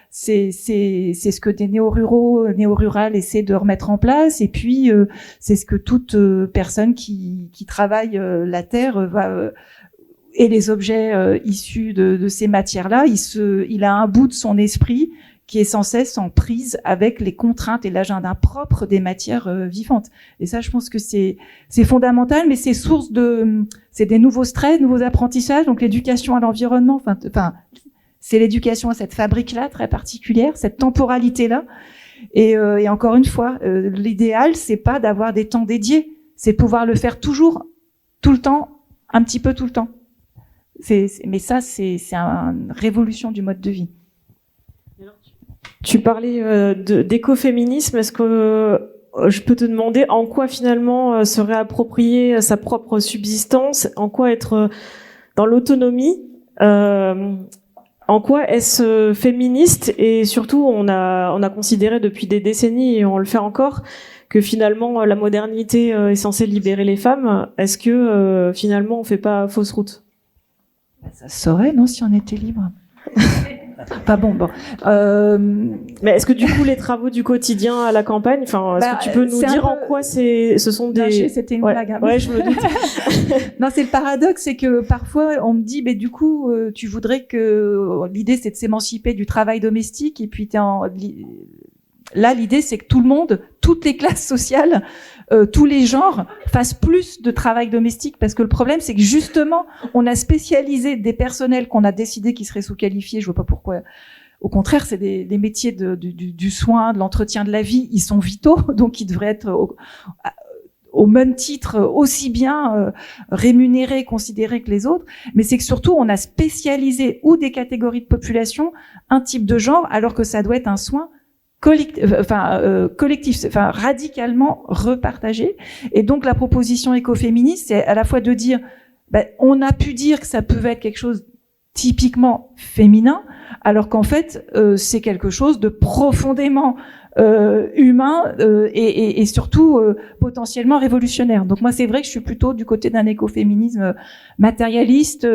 c'est ce que des néo-rurales essaient de remettre en place. Et puis, c'est ce que toute personne qui travaille la terre et les objets issus de ces matières-là, il a un bout de son esprit qui est sans cesse en prise avec les contraintes et l'agenda propre des matières vivantes. Et ça, je pense que c'est fondamental, mais c'est source c'est des nouveaux stress, nouveaux apprentissages, donc l'éducation à l'environnement, c'est l'éducation à cette fabrique-là très particulière, cette temporalité-là. Et encore une fois, l'idéal, c'est pas d'avoir des temps dédiés, c'est pouvoir le faire toujours, tout le temps, un petit peu tout le temps. Mais ça, c'est une révolution du mode de vie. Tu parlais d'écoféminisme. Est-ce que je peux te demander en quoi finalement se réapproprier sa propre subsistance, en quoi être dans l'autonomie, en quoi est-ce féministe, et surtout on a considéré depuis des décennies, et on le fait encore, que finalement la modernité est censée libérer les femmes. Est-ce que finalement on fait pas fausse route? Ça se saurait, non, si on était libre. Pas bon. Mais est-ce que du coup les travaux du quotidien à la campagne, est-ce que tu peux nous dire en quoi ce sont des... C'était une blague. Hein. Ouais, je me doute. Non, c'est le paradoxe, c'est que parfois on me dit, mais du coup, tu voudrais que l'idée c'est de s'émanciper du travail domestique, et puis là l'idée c'est que tout le monde, toutes les classes sociales, tous les genres fassent plus de travail domestique, parce que le problème c'est que justement on a spécialisé des personnels qu'on a décidé qui seraient sous-qualifiés. Je vois pas pourquoi. Au contraire, c'est des métiers du soin, de l'entretien de la vie, ils sont vitaux, donc ils devraient être au même titre aussi bien rémunérés, considérés que les autres. Mais c'est que surtout on a spécialisé ou des catégories de population, un type de genre, alors que ça doit être un soin collectif, radicalement repartagé. Et donc la proposition écoféministe, c'est à la fois de dire, on a pu dire que ça pouvait être quelque chose typiquement féminin, alors qu'en fait c'est quelque chose de profondément humain et surtout potentiellement révolutionnaire. Donc moi c'est vrai que je suis plutôt du côté d'un écoféminisme matérialiste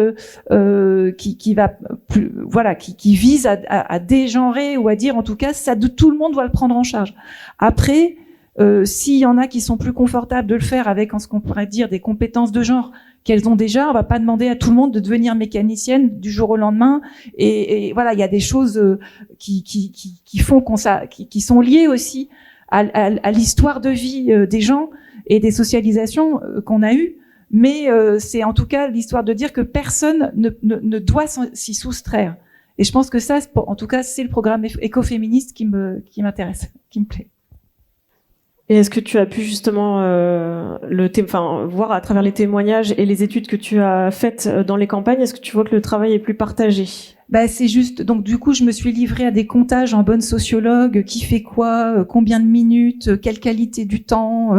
qui va plus, qui vise à dégenrer, ou à dire en tout cas ça, tout le monde doit le prendre en charge. Après s'il y en a qui sont plus confortables de le faire avec ce qu'on pourrait dire des compétences de genre qu'elles ont déjà, on va pas demander à tout le monde de devenir mécanicienne du jour au lendemain. Et voilà, il y a des choses qui font qui sont liées aussi à l'histoire de vie des gens et des socialisations qu'on a eues. mais c'est en tout cas l'histoire de dire que personne ne doit s'y soustraire. Et je pense que ça, en tout cas, c'est le programme écoféministe qui m'intéresse, qui me plaît. Et est-ce que tu as pu justement voir à travers les témoignages et les études que tu as faites dans les campagnes, est-ce que tu vois que le travail est plus partagé? C'est juste, donc du coup, je me suis livrée à des comptages en bonne sociologue, qui fait quoi, combien de minutes, quelle qualité du temps,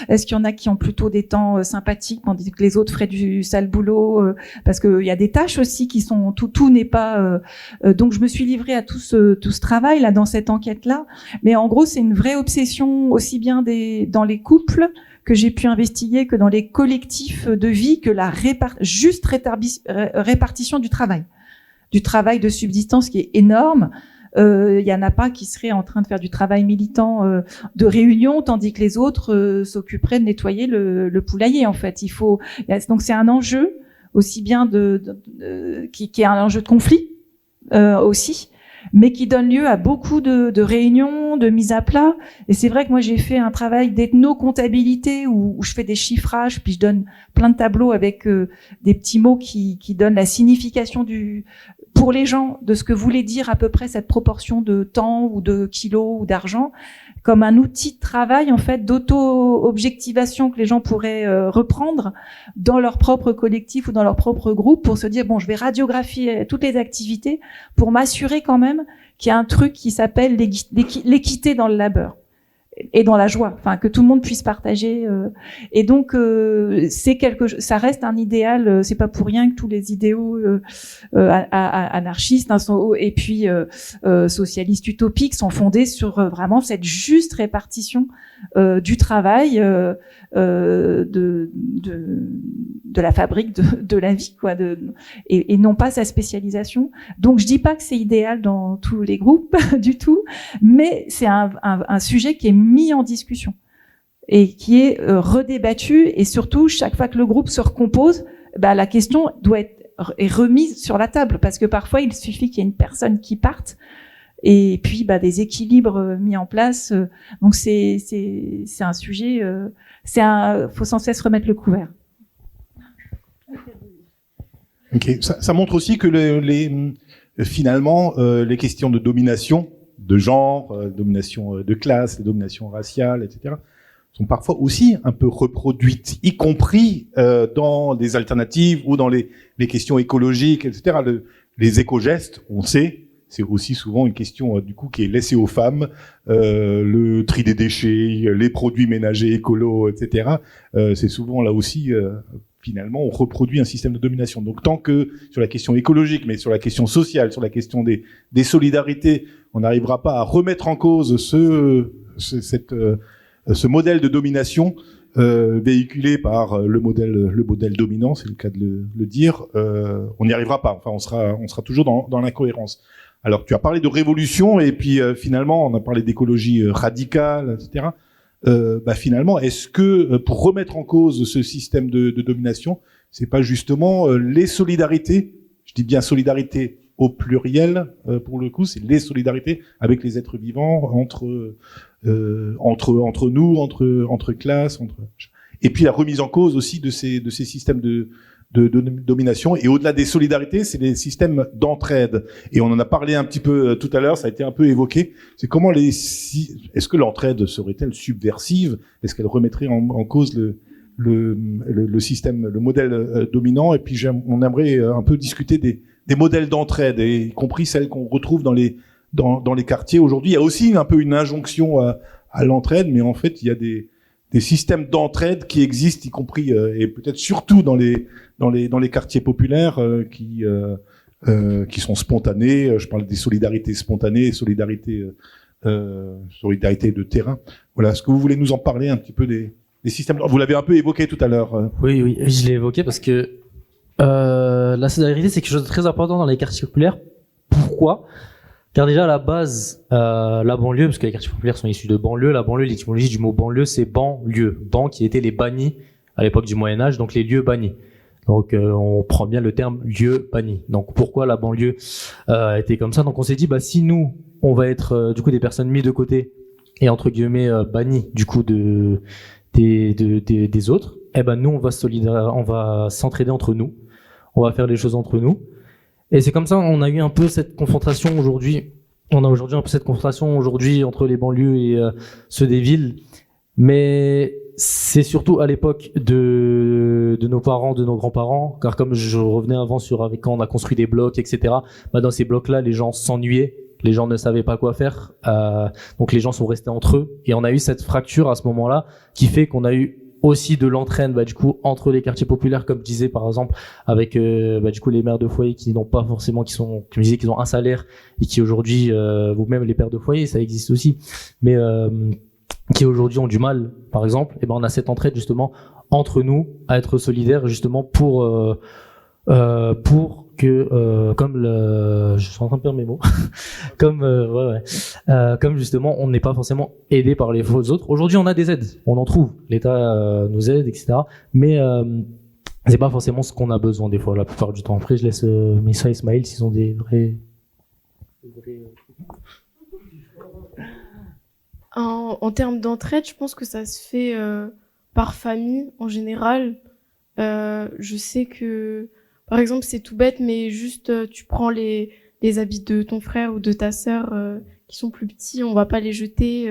est-ce qu'il y en a qui ont plutôt des temps sympathiques, tandis que les autres feraient du sale boulot, parce qu'il y a des tâches aussi qui sont, tout n'est pas... donc je me suis livrée à tout ce travail là dans cette enquête-là, mais en gros, c'est une vraie obsession aussi bien dans les couples que j'ai pu investiguer que dans les collectifs de vie, que la juste répartition du travail de subsistance qui est énorme. Il y en a pas qui seraient en train de faire du travail militant de réunion, tandis que les autres s'occuperaient de nettoyer le poulailler. En fait, donc c'est un enjeu aussi bien qui est un enjeu de conflit aussi, mais qui donne lieu à beaucoup de réunions, de mise à plat. Et c'est vrai que moi j'ai fait un travail d'ethno-comptabilité où je fais des chiffrages, puis je donne plein de tableaux avec des petits mots qui donnent la signification pour les gens de ce que voulait dire à peu près cette proportion de temps ou de kilos ou d'argent, comme un outil de travail en fait d'auto-objectivation que les gens pourraient reprendre dans leur propre collectif ou dans leur propre groupe pour se dire bon, je vais radiographier toutes les activités pour m'assurer quand même qu'il y a un truc qui s'appelle l'équité dans le labeur et dans la joie, enfin que tout le monde puisse partager. Et donc ça reste un idéal. C'est pas pour rien que tous les idéaux anarchistes et puis socialistes utopiques sont fondés sur vraiment cette juste répartition du travail de la fabrique de la vie, quoi, et non pas sa spécialisation. Donc je dis pas que c'est idéal dans tous les groupes du tout, mais c'est un sujet qui est mis en discussion et qui est redébattu, et surtout chaque fois que le groupe se recompose, la question est remise sur la table, parce que parfois il suffit qu'il y ait une personne qui parte et puis des équilibres mis en place. Donc c'est un sujet, faut sans cesse remettre le couvert. Ok, ça montre aussi que finalement les questions de domination, de genre, domination de classe, domination raciale, etc., sont parfois aussi un peu reproduites, y compris dans des alternatives ou dans les questions écologiques, etc. Les éco-gestes, on sait, c'est aussi souvent une question du coup qui est laissée aux femmes, le tri des déchets, les produits ménagers écolos, etc. C'est souvent là aussi finalement on reproduit un système de domination. Donc tant que sur la question écologique, mais sur la question sociale, sur la question des solidarités, on n'arrivera pas à remettre en cause ce modèle de domination véhiculé par le modèle dominant, c'est le cas de le dire, on n'y arrivera pas. Enfin, on sera toujours dans l'incohérence. Alors, tu as parlé de révolution, et puis finalement, on a parlé d'écologie radicale, etc. Finalement, est-ce que pour remettre en cause ce système de domination, c'est pas justement les solidarités, je dis bien solidarité au pluriel, pour le coup, c'est les solidarités avec les êtres vivants, entre nous, entre classes, et puis la remise en cause aussi de ces systèmes de domination. Et au-delà des solidarités, c'est les systèmes d'entraide. Et on en a parlé un petit peu tout à l'heure, ça a été un peu évoqué. C'est comment est-ce que l'entraide serait-elle subversive? Est-ce qu'elle remettrait en cause le système, le modèle dominant? Et puis on aimerait un peu discuter des modèles d'entraide, y compris celles qu'on retrouve dans les quartiers aujourd'hui. Il y a aussi un peu une injonction à l'entraide, mais en fait, il y a des systèmes d'entraide qui existent, y compris et peut-être surtout dans les quartiers populaires qui sont spontanés. Je parle des solidarités spontanées, solidarités de terrain. Voilà. Est-ce que vous voulez nous en parler un petit peu des systèmes? Vous l'avez un peu évoqué tout à l'heure. Oui, je l'ai évoqué parce que la solidarité, c'est quelque chose de très important dans les quartiers populaires. Pourquoi? Car déjà, à la base, la banlieue, parce que les quartiers populaires sont issus de banlieue, la banlieue, l'étymologie du mot banlieue, c'est banlieue. Ban qui étaient les bannis à l'époque du Moyen-Âge, donc les lieux bannis. Donc, on prend bien le terme lieu banni. Donc, pourquoi la banlieue a été comme ça? Donc, on s'est dit, si nous, on va être du coup des personnes mises de côté et entre guillemets bannies du coup des des autres, eh ben nous on va s'entraider entre nous, on va faire les choses entre nous. Et c'est comme ça on a eu un peu cette confrontation aujourd'hui. On a aujourd'hui un peu cette confrontation aujourd'hui entre les banlieues et ceux des villes, mais c'est surtout à l'époque de nos parents, de nos grands-parents, car comme je revenais avant avec quand on a construit des blocs, etc. Bah dans ces blocs-là, les gens s'ennuyaient, les gens ne savaient pas quoi faire, donc les gens sont restés entre eux, et on a eu cette fracture à ce moment-là qui fait qu'on a eu aussi de l'entraîne du coup entre les quartiers populaires, comme je disais par exemple avec du coup les mères de foyer qui n'ont pas forcément qui me disaient qu'ils ont un salaire et qui aujourd'hui ou même les pères de foyer, ça existe aussi, mais qui aujourd'hui ont du mal par exemple, et ben on a cette entraide justement entre nous à être solidaires justement pour que je suis en train de perdre mes mots comme justement on n'est pas forcément aidé par les autres. Aujourd'hui on a des aides, on en trouve, l'État nous aide, etc. Mais c'est pas forcément ce qu'on a besoin des fois la plupart du temps. Après je laisse Messa et Ismaël s'ils ont des vrais En termes d'entraide, je pense que ça se fait par famille en général. Je sais que, par exemple, c'est tout bête, mais juste tu prends les habits de ton frère ou de ta sœur qui sont plus petits, on va pas les jeter.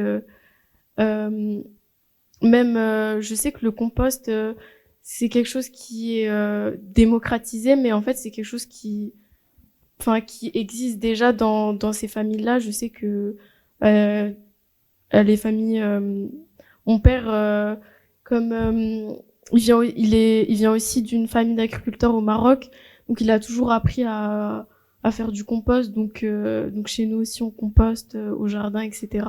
Même, je sais que le compost, c'est quelque chose qui est démocratisé, mais en fait, c'est quelque chose qui existe déjà dans ces familles-là. Je sais que les familles, mon père, il vient aussi d'une famille d'agriculteurs au Maroc, donc il a toujours appris à faire du compost. Donc chez nous aussi on composte au jardin, etc.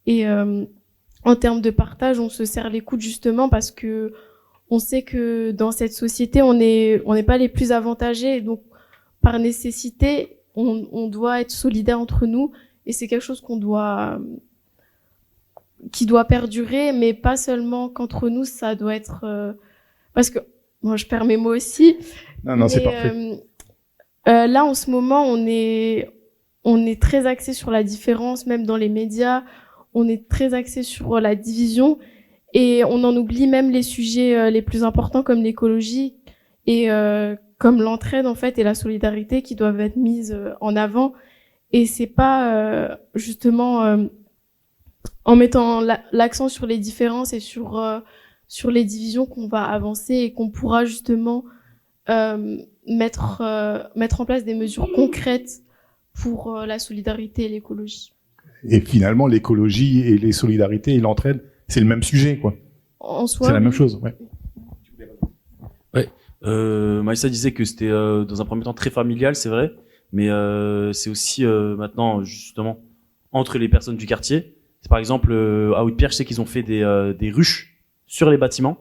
Et en termes de partage, on se serre les coudes justement parce que on sait que dans cette société on n'est pas les plus avantagés, donc par nécessité on doit être solidaires entre nous, et c'est quelque chose qui doit perdurer, mais pas seulement qu'entre nous, ça doit être parce que moi je perds mes mots aussi. Non, c'est parfait. Là en ce moment on est très axé sur la différence, même dans les médias on est très axé sur la division, et on en oublie même les sujets les plus importants comme l'écologie et comme l'entraide en fait et la solidarité qui doivent être mises en avant. Et c'est pas justement en mettant l'accent sur les différences et sur les divisions qu'on va avancer et qu'on pourra justement mettre en place des mesures concrètes pour la solidarité et l'écologie. Et finalement, l'écologie et les solidarités et l'entraide, c'est le même sujet, quoi. En soi, c'est la même chose, ouais. Maïssa disait que c'était dans un premier temps très familial, c'est vrai, mais c'est aussi maintenant justement entre les personnes du quartier. Par exemple, à Haute-Pierre, je sais qu'ils ont fait des ruches sur les bâtiments,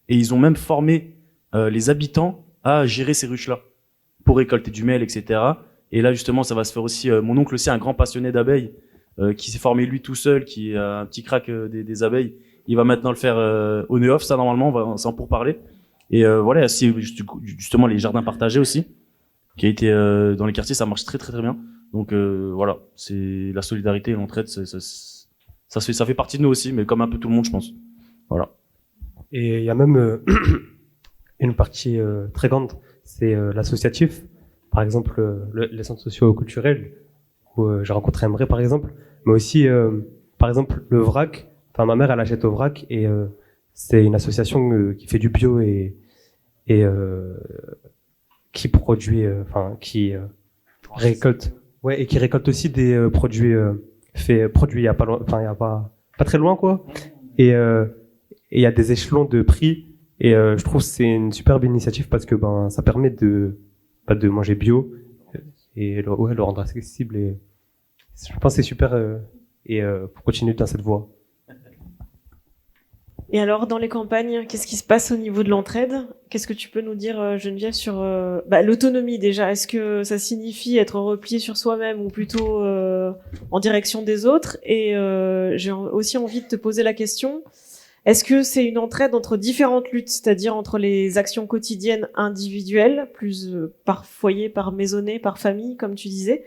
et ils ont même formé les habitants à gérer ces ruches-là pour récolter du miel, etc. Et là, justement, ça va se faire aussi. Mon oncle aussi, un grand passionné d'abeilles, qui s'est formé lui tout seul, qui a un petit crack des abeilles. Il va maintenant le faire au Neuf, ça normalement, c'est en pourparler. Et voilà, c'est justement les jardins partagés aussi, qui a été dans les quartiers, ça marche très très très bien. Donc voilà, c'est la solidarité et l'entraide, ça fait partie de nous aussi, mais comme un peu tout le monde, je pense. Voilà. Et il y a même une partie très grande, c'est l'associatif. Par exemple, les centres socio-culturels, où j'ai rencontré Emre, par exemple. Mais aussi, par exemple, le vrac. Enfin, ma mère, elle achète au vrac, et c'est une association qui fait du bio et qui produit, qui récolte. Ouais, et qui récolte aussi des produits produits il y a pas très loin, quoi. Et il y a des échelons de prix, et je trouve que c'est une superbe initiative parce que ça permet de manger bio et le rendre accessible, et je pense que c'est super, et faut continuer dans cette voie. Et alors, dans les campagnes, qu'est-ce qui se passe au niveau de l'entraide ? Qu'est-ce que tu peux nous dire, Geneviève, sur l'autonomie déjà ? Est-ce que ça signifie être replié sur soi-même ou plutôt en direction des autres ? Et j'ai aussi envie de te poser la question, est-ce que c'est une entraide entre différentes luttes, c'est-à-dire entre les actions quotidiennes individuelles, plus par foyer, par maisonnée, par famille, comme tu disais,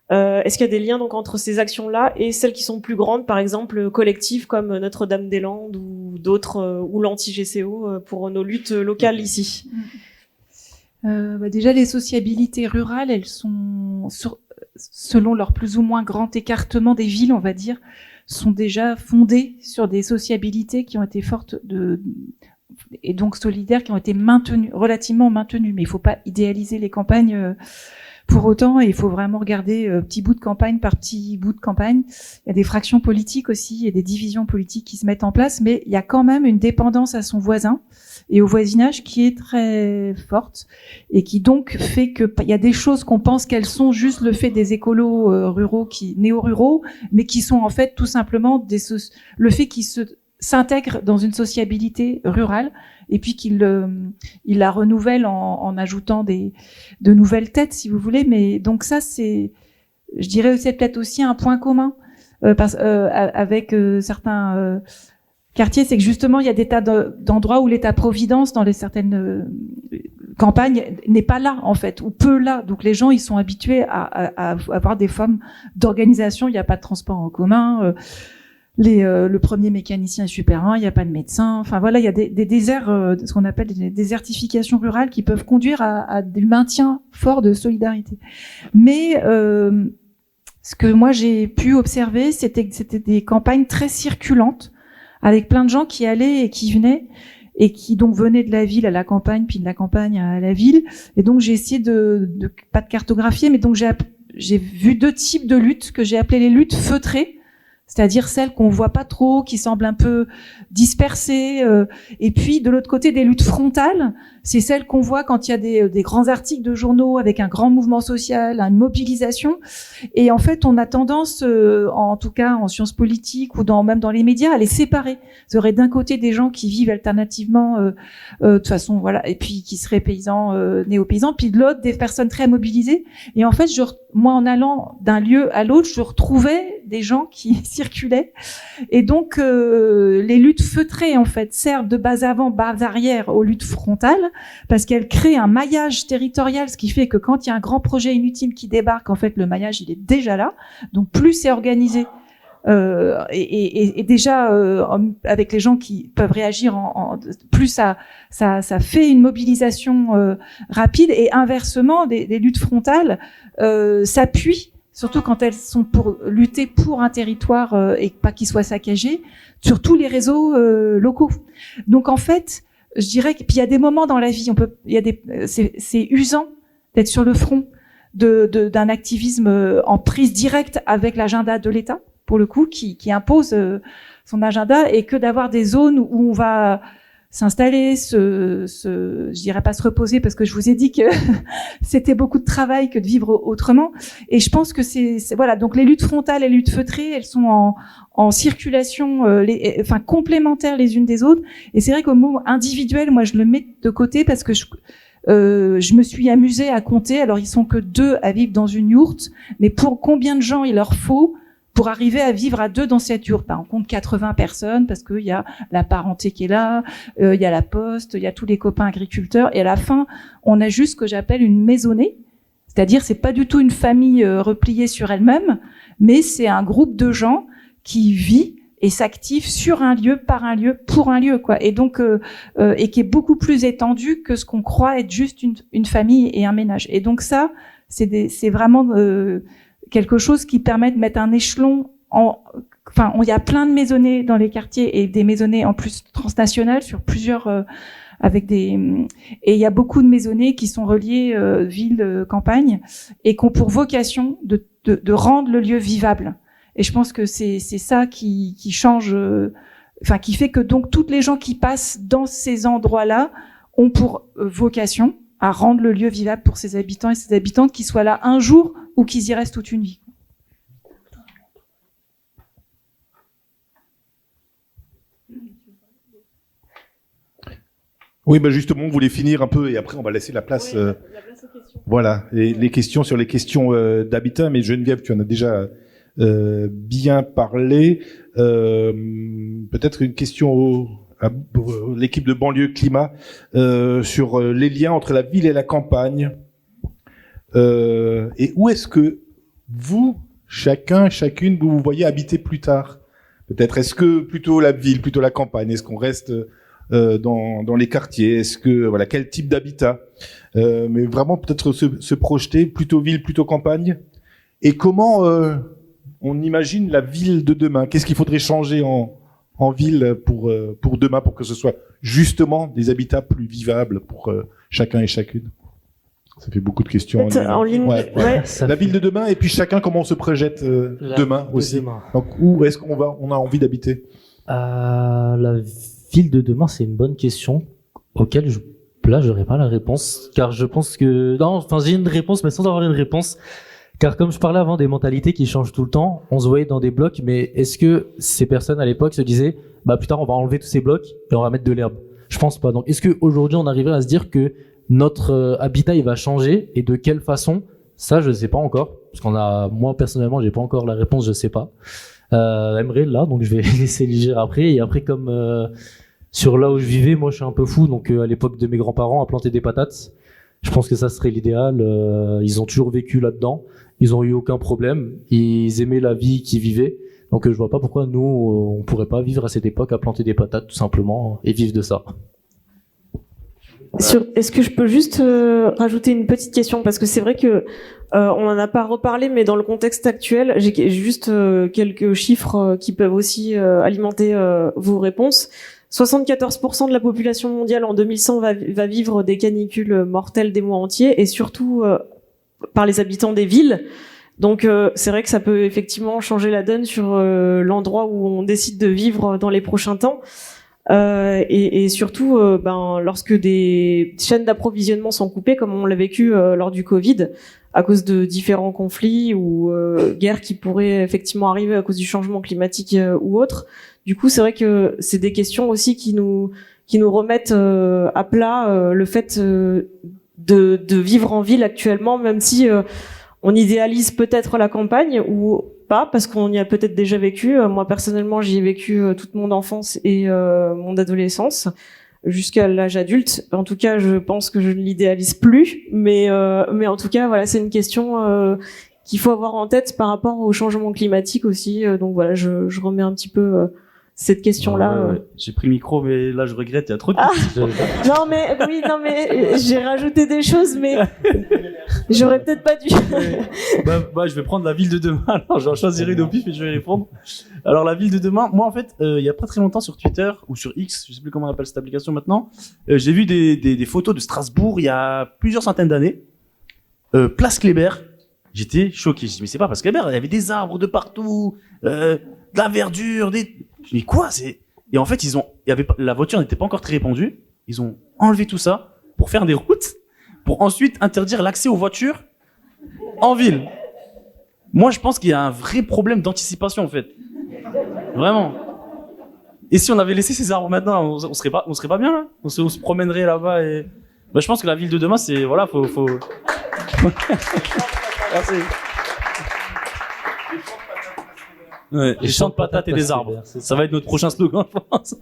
Est-ce qu'il y a des liens donc entre ces actions-là et celles qui sont plus grandes, par exemple collectives comme Notre-Dame-des-Landes ou d'autres, ou l'anti-GCO pour nos luttes locales ici? Déjà, les sociabilités rurales, elles sont, selon leur plus ou moins grand écartement des villes, on va dire, sont déjà fondées sur des sociabilités qui ont été fortes et donc solidaires, qui ont été relativement maintenues. Mais il ne faut pas idéaliser les campagnes pour autant, il faut vraiment regarder petit bout de campagne par petit bout de campagne. Il y a des fractions politiques aussi, il y a des divisions politiques qui se mettent en place, mais il y a quand même une dépendance à son voisin et au voisinage qui est très forte et qui donc fait que il y a des choses qu'on pense qu'elles sont juste le fait des écolos ruraux, néo-ruraux, mais qui sont en fait tout simplement le fait qu'ils s'intègrent dans une sociabilité rurale et puis qu'il la renouvelle en ajoutant de nouvelles têtes, si vous voulez. Mais donc ça, je dirais, c'est peut-être aussi un point commun avec certains quartiers, c'est que justement, il y a des tas d'endroits où l'État-providence, dans certaines campagnes, n'est pas là, en fait, ou peu là. Donc les gens, ils sont habitués à avoir des formes d'organisation. Il n'y a pas de transport en commun. Le premier mécanicien est super loin, il n'y a pas de médecin. Enfin voilà, il y a des déserts, ce qu'on appelle des désertifications rurales qui peuvent conduire à des maintiens forts de solidarité. Mais ce que moi j'ai pu observer, c'était des campagnes très circulantes, avec plein de gens qui allaient et qui venaient, et qui donc venaient de la ville à la campagne, puis de la campagne à la ville. Et donc j'ai essayé pas de cartographier, mais donc j'ai vu deux types de luttes que j'ai appelées les luttes feutrées, c'est-à-dire celles qu'on voit pas trop, qui semblent un peu dispersées, et puis de l'autre côté des luttes frontales, c'est celles qu'on voit quand il y a des grands articles de journaux avec un grand mouvement social, une mobilisation, et en fait on a tendance, en tout cas en sciences politiques ou même dans les médias, à les séparer. Vous aurez d'un côté des gens qui vivent alternativement, de façon voilà, et puis qui seraient paysans, néo-paysans, puis de l'autre des personnes très mobilisées, et en fait moi en allant d'un lieu à l'autre, je retrouvais des gens qui circulaient, et donc les luttes feutrées en fait servent de base avant, base arrière aux luttes frontales, parce qu'elles créent un maillage territorial, ce qui fait que quand il y a un grand projet inutile qui débarque, en fait le maillage il est déjà là, donc plus c'est organisé et déjà avec les gens qui peuvent réagir plus ça fait une mobilisation rapide, et inversement des luttes frontales s'appuient, surtout quand elles sont pour lutter pour un territoire et pas qu'il soit saccagé, sur tous les réseaux locaux. Donc en fait, je dirais que puis il y a des moments dans la vie, c'est usant d'être sur le front d'un activisme en prise directe avec l'agenda de l'État, pour le coup, qui impose son agenda, et que d'avoir des zones où on va s'installer, je dirais pas se reposer, parce que je vous ai dit que c'était beaucoup de travail que de vivre autrement. Et je pense que voilà. Donc les luttes frontales et les luttes feutrées, elles sont en circulation, enfin complémentaires les unes des autres. Et c'est vrai qu'au mot individuel, moi je le mets de côté parce que je me suis amusée à compter. Alors ils sont que 2 à vivre dans une yourte, mais pour combien de gens il leur faut pour arriver à vivre à 2 dans cette yourte? On compte 80 personnes parce qu'il y a la parenté qui est là, il y a la poste, il y a tous les copains agriculteurs, et à la fin, on a juste ce que j'appelle une maisonnée, c'est-à-dire c'est pas du tout une famille repliée sur elle-même, mais c'est un groupe de gens qui vit et s'active sur un lieu, par un lieu, pour un lieu, quoi. Et donc, et qui est beaucoup plus étendu que ce qu'on croit être juste une famille et un ménage. Et donc ça, c'est vraiment quelque chose qui permet de mettre un échelon il y a plein de maisonnées dans les quartiers, et des maisonnées en plus transnationales sur plusieurs et il y a beaucoup de maisonnées qui sont reliées ville campagne, et qui ont pour vocation de rendre le lieu vivable. Et je pense que c'est ça qui change, qui fait que donc toutes les gens qui passent dans ces endroits-là ont pour vocation à rendre le lieu vivable pour ses habitants et ses habitantes, qu'ils soient là un jour ou qu'ils y restent toute une vie. Oui, justement, on voulait finir un peu et après on va laisser la place. La place aux questions. Voilà, et les questions sur les questions d'habitat. Mais Geneviève, tu en as déjà bien parlé. Peut-être une question à l'équipe de banlieue climat sur les liens entre la ville et la campagne. Et où est-ce que vous, chacune, vous vous voyez habiter plus tard? Peut-être, est-ce que plutôt la ville, plutôt la campagne? Est-ce qu'on reste dans les quartiers? Est-ce que, voilà, quel type d'habitat? Mais vraiment, peut-être se projeter, plutôt ville, plutôt campagne. Et comment on imagine la ville de demain? Qu'est-ce qu'il faudrait changer en ville pour demain, pour que ce soit justement des habitats plus vivables pour chacun et chacune? Ça fait beaucoup de questions. En ligne, ouais. La ville de demain, et puis chacun, comment on se projette demain aussi. Donc, où est-ce on a envie d'habiter? La ville de demain, c'est une bonne question auquel là, j'aurais pas la réponse, car je pense que j'ai une réponse, mais sans avoir une réponse. Car comme je parlais avant des mentalités qui changent tout le temps, on se voyait dans des blocs, mais est-ce que ces personnes à l'époque se disaient, plus tard on va enlever tous ces blocs et on va mettre de l'herbe? Je pense pas. Donc est-ce qu'aujourd'hui on arriverait à se dire que notre habitat il va changer, et de quelle façon? Ça je sais pas encore, parce moi personnellement j'ai pas encore la réponse, je sais pas. Emre là, donc je vais laisser lui dire après. Et après, comme sur là où je vivais, moi je suis un peu fou, donc à l'époque de mes grands-parents à planter des patates, je pense que ça serait l'idéal. Ils ont toujours vécu là-dedans, ils ont eu aucun problème, ils aimaient la vie qu'ils vivaient, donc je vois pas pourquoi nous on pourrait pas vivre à cette époque à planter des patates tout simplement et vivre de ça. Est-ce que je peux juste rajouter une petite question, parce que c'est vrai que on en a pas reparlé, mais dans le contexte actuel, j'ai juste quelques chiffres qui peuvent aussi alimenter vos réponses. 74% de la population mondiale en 2100 va vivre des canicules mortelles des mois entiers, et surtout par les habitants des villes. Donc c'est vrai que ça peut effectivement changer la donne sur l'endroit où on décide de vivre dans les prochains temps. Et surtout, lorsque des chaînes d'approvisionnement sont coupées, comme on l'a vécu lors du Covid, à cause de différents conflits ou guerres qui pourraient effectivement arriver à cause du changement climatique ou autre. Du coup, c'est vrai que c'est des questions aussi qui nous remettent à plat le fait de vivre en ville actuellement, même si on idéalise peut-être la campagne ou pas, parce qu'on y a peut-être déjà vécu. Moi, personnellement, j'y ai vécu toute mon enfance et mon adolescence, jusqu'à l'âge adulte. En tout cas, je pense que je ne l'idéalise plus. Mais en tout cas, voilà, c'est une question qu'il faut avoir en tête par rapport au changement climatique aussi. Donc voilà, je remets un petit peu cette question-là. Ouais. J'ai pris le micro, mais là, je regrette, il y a trop de questions. Non, mais j'ai rajouté des choses, mais j'aurais peut-être pas dû. Je vais prendre la ville de demain. Alors, j'en choisirai une au pif et je vais répondre. Alors, la ville de demain, moi, en fait, il y a pas très longtemps sur Twitter ou sur X, je sais plus comment on appelle cette application maintenant, j'ai vu des photos de Strasbourg il y a plusieurs centaines d'années. Place Kléber. J'étais choqué. Je dis, mais c'est pas Place Kléber, il y avait des arbres de partout, de la verdure, mais quoi, et en fait, la voiture n'était pas encore très répandue. Ils ont enlevé tout ça pour faire des routes, pour ensuite interdire l'accès aux voitures en ville. Moi, je pense qu'il y a un vrai problème d'anticipation, en fait. Vraiment. Et si on avait laissé ces arbres maintenant, on serait pas bien, là? On se promènerait là-bas et, je pense que la ville de demain, c'est, voilà, faut... Merci. Ouais, les champs de patates et des arbres. Ça va être notre prochain slogan, je pense.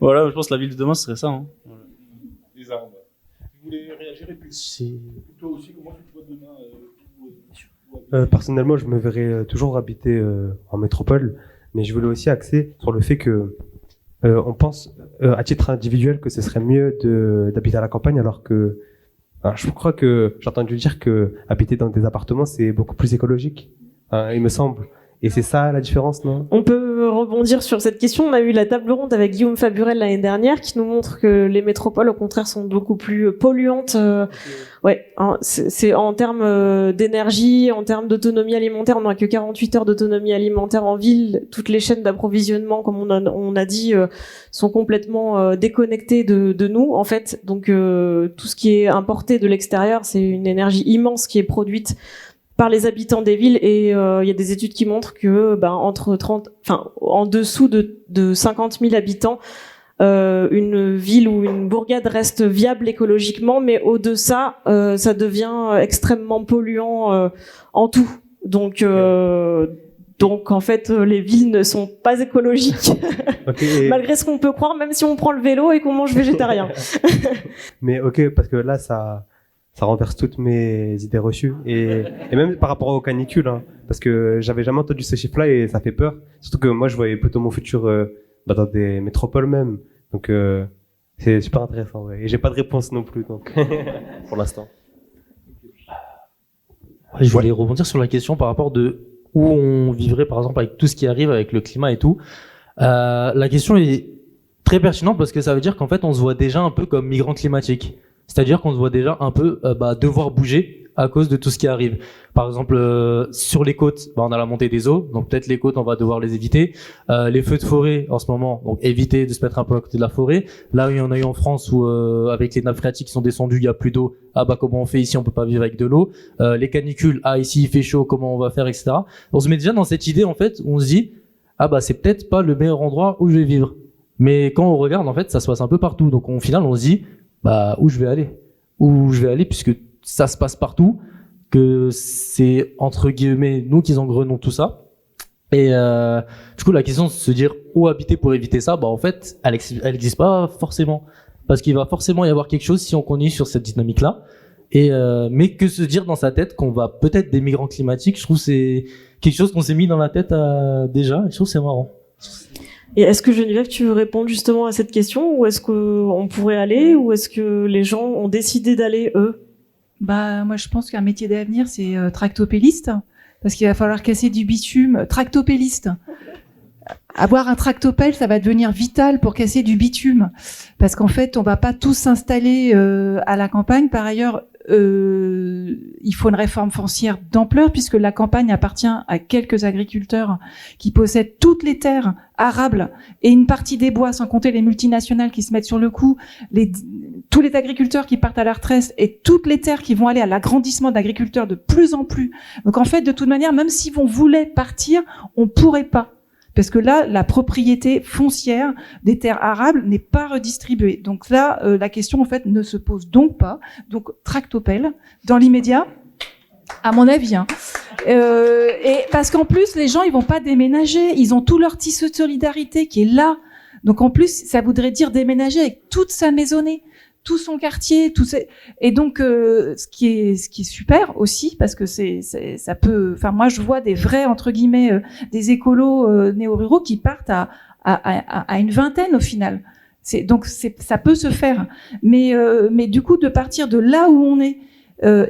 Voilà, je pense que la ville de demain, ce serait ça. Hein. Des arbres. Vous voulez réagir, et puis toi aussi, comment tu te vois demain Personnellement, je me verrais toujours habiter en métropole, mais je voulais aussi axer sur le fait que on pense à titre individuel que ce serait mieux d'habiter à la campagne, alors que je crois que j'ai entendu dire que habiter dans des appartements c'est beaucoup plus écologique, il me semble. Et c'est ça la différence, non? On peut rebondir sur cette question. On a eu la table ronde avec Guillaume Faburel l'année dernière, qui nous montre que les métropoles, au contraire, sont beaucoup plus polluantes. C'est en termes d'énergie, en termes d'autonomie alimentaire. On n'a que 48 heures d'autonomie alimentaire en ville. Toutes les chaînes d'approvisionnement, comme on a dit, sont complètement déconnectées de nous, en fait. Donc, tout ce qui est importé de l'extérieur, c'est une énergie immense qui est produite par les habitants des villes, et il y a des études qui montrent que en dessous de 50 000 habitants, une ville ou une bourgade reste viable écologiquement, mais au-deçà, ça devient extrêmement polluant en tout. Donc en fait, les villes ne sont pas écologiques, okay, malgré ce qu'on peut croire, même si on prend le vélo et qu'on mange végétarien. Mais ok, parce que là, ça ça renverse toutes mes idées reçues et même par rapport aux canicules, hein, parce que j'avais jamais entendu ces chiffres-là et ça fait peur. Surtout que moi, je voyais plutôt mon futur dans des métropoles même. Donc c'est super intéressant. Ouais. Et j'ai pas de réponse non plus, donc pour l'instant. Ouais, je voulais rebondir sur la question par rapport de où on vivrait, par exemple, avec tout ce qui arrive, avec le climat et tout. La question est très pertinente parce que ça veut dire qu'en fait, on se voit déjà un peu comme migrants climatiques. C'est-à-dire qu'on se voit déjà un peu devoir bouger à cause de tout ce qui arrive. Par exemple, sur les côtes, on a la montée des eaux, donc peut-être les côtes, on va devoir les éviter. Les feux de forêt en ce moment, donc éviter de se mettre un peu à côté de la forêt. Là, il y en a eu en France où avec les nappes phréatiques qui sont descendues, il y a plus d'eau. Ah bah comment on fait ici, on peut pas vivre avec de l'eau. Les canicules, ah ici il fait chaud, comment on va faire, etc. On se met déjà dans cette idée en fait où on se dit ah bah c'est peut-être pas le meilleur endroit où je vais vivre. Mais quand on regarde en fait, ça se passe un peu partout. Donc au final, on se dit bah où je vais aller puisque ça se passe partout, que c'est entre guillemets nous qui engrenons tout ça. Et du coup la question de se dire où habiter pour éviter ça, bah en fait elle existe pas forcément parce qu'il va forcément y avoir quelque chose si on continue sur cette dynamique là. Et mais que se dire dans sa tête qu'on va peut-être des migrants climatiques, je trouve c'est quelque chose qu'on s'est mis dans la tête déjà. Et je trouve c'est marrant. Et est-ce que Geneviève, tu veux répondre justement à cette question, ou est-ce qu'on pourrait aller, ou est-ce que les gens ont décidé d'aller, eux? Bah, moi, je pense qu'un métier d'avenir, c'est tractopelliste, parce qu'il va falloir casser du bitume. Tractopelliste. Avoir un tractopelle, ça va devenir vital pour casser du bitume, parce qu'en fait, on va pas tous s'installer à la campagne. Par ailleurs, il faut une réforme foncière d'ampleur, puisque la campagne appartient à quelques agriculteurs qui possèdent toutes les terres arables et une partie des bois, sans compter les multinationales qui se mettent sur le coup, tous les agriculteurs qui partent à la retraite et toutes les terres qui vont aller à l'agrandissement d'agriculteurs de plus en plus. Donc en fait, de toute manière, même si on voulait partir, on pourrait pas. Parce que là, la propriété foncière des terres arables n'est pas redistribuée. Donc là, la question, en fait, ne se pose donc pas. Donc, tractopelle, dans l'immédiat, à mon avis. Hein. Et parce qu'en plus, les gens, ils vont pas déménager. Ils ont tout leur tissu de solidarité qui est là. Donc, en plus, ça voudrait dire déménager avec toute sa maisonnée, tout son quartier, et donc ce qui est super aussi, parce que ça peut, enfin moi je vois des vrais entre guillemets des écolos néo-ruraux qui partent à une vingtaine au final. Donc ça peut se faire, mais du coup de partir de là où on est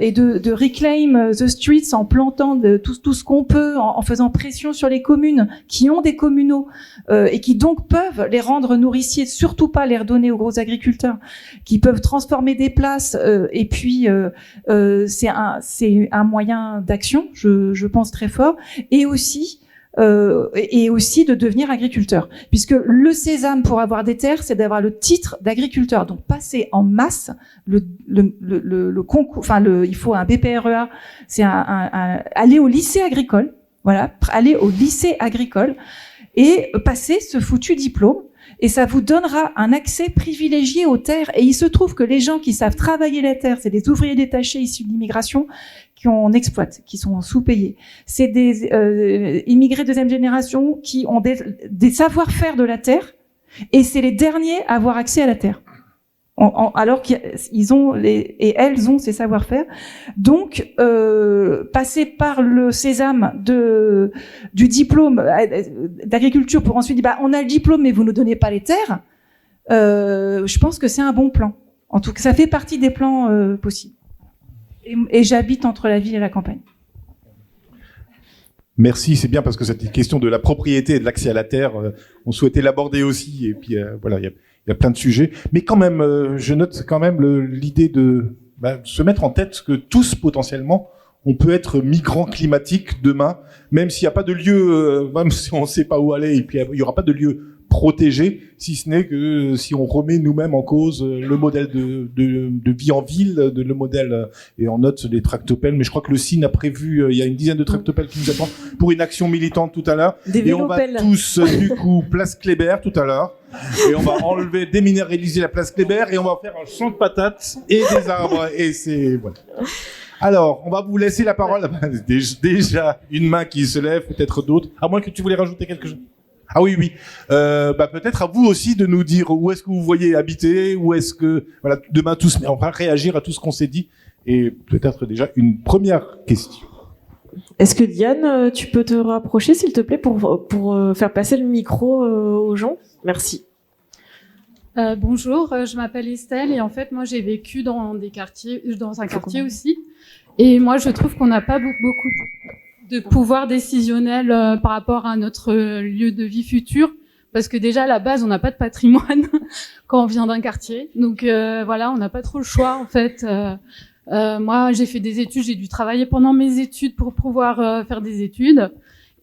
et de reclaim the streets en plantant tout ce qu'on peut, en faisant pression sur les communes qui ont des communaux et qui donc peuvent les rendre nourriciers, surtout pas les redonner aux gros agriculteurs, qui peuvent transformer des places et puis c'est un moyen d'action, je pense très fort, et aussi de devenir agriculteur, puisque le sésame pour avoir des terres, c'est d'avoir le titre d'agriculteur. Donc passer en masse le concours, enfin il faut un BPREA, c'est aller au lycée agricole, voilà, aller au lycée agricole et passer ce foutu diplôme. Et ça vous donnera un accès privilégié aux terres. Et il se trouve que les gens qui savent travailler les terres, c'est des ouvriers détachés issus de l'immigration qu'on exploite, qui sont sous-payés. C'est des immigrés deuxième génération qui ont des savoir-faire de la terre, et c'est les derniers à avoir accès à la terre. Alors qu'ils ont et elles ont ces savoir-faire. Donc, passer par le sésame du diplôme d'agriculture pour ensuite dire, bah, on a le diplôme, mais vous nous donnez pas les terres. Je pense que c'est un bon plan. En tout cas, ça fait partie des plans possibles. Et j'habite entre la ville et la campagne. Merci, c'est bien parce que cette question de la propriété et de l'accès à la terre, on souhaitait l'aborder aussi. Et puis voilà, il y a plein de sujets. Mais quand même, je note quand même l'idée de se mettre en tête que tous, potentiellement, on peut être migrants climatiques demain, même s'il n'y a pas de lieu, même si on ne sait pas où aller, et puis il n'y aura pas de lieu protégé, si ce n'est que si on remet nous-mêmes en cause le modèle de vie en ville, le modèle, et on note les tractopelles, mais je crois que le CIN a prévu, il y a une dizaine de tractopelles qui nous attendent pour une action militante tout à l'heure. Et on va tous, du coup, place Kléber tout à l'heure, et on va enlever, déminéraliser la place Kléber, et on va faire un champ de patates et des arbres, et c'est, voilà. Alors, on va vous laisser la parole. Déjà, une main qui se lève, peut-être d'autres. À moins que tu voulais rajouter quelque chose. Ah oui, oui. Peut-être à vous aussi de nous dire où est-ce que vous voyez habiter, où est-ce que, voilà, demain tous, on va réagir à tout ce qu'on s'est dit est peut-être déjà une première question. Est-ce que Diane, tu peux te rapprocher, s'il te plaît, pour faire passer le micro aux gens? Merci. Bonjour, je m'appelle Estelle et en fait moi j'ai vécu dans un quartier aussi, et moi je trouve qu'on n'a pas beaucoup de pouvoir décisionnel par rapport à notre lieu de vie futur, parce que déjà à la base on n'a pas de patrimoine quand on vient d'un quartier, donc voilà, on n'a pas trop le choix en fait. Moi j'ai fait des études, j'ai dû travailler pendant mes études pour pouvoir faire des études,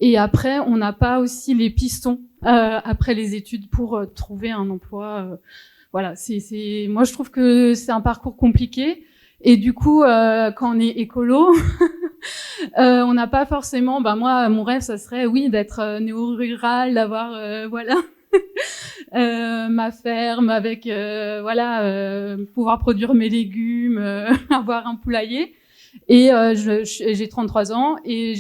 et après on n'a pas aussi les pistons après les études pour trouver un emploi. Voilà, moi je trouve que c'est un parcours compliqué, et du coup quand on est écolo on n'a pas forcément, moi mon rêve ça serait oui d'être néo-rural, d'avoir voilà ma ferme avec pouvoir produire mes légumes, avoir un poulailler. Et j'ai 33 ans et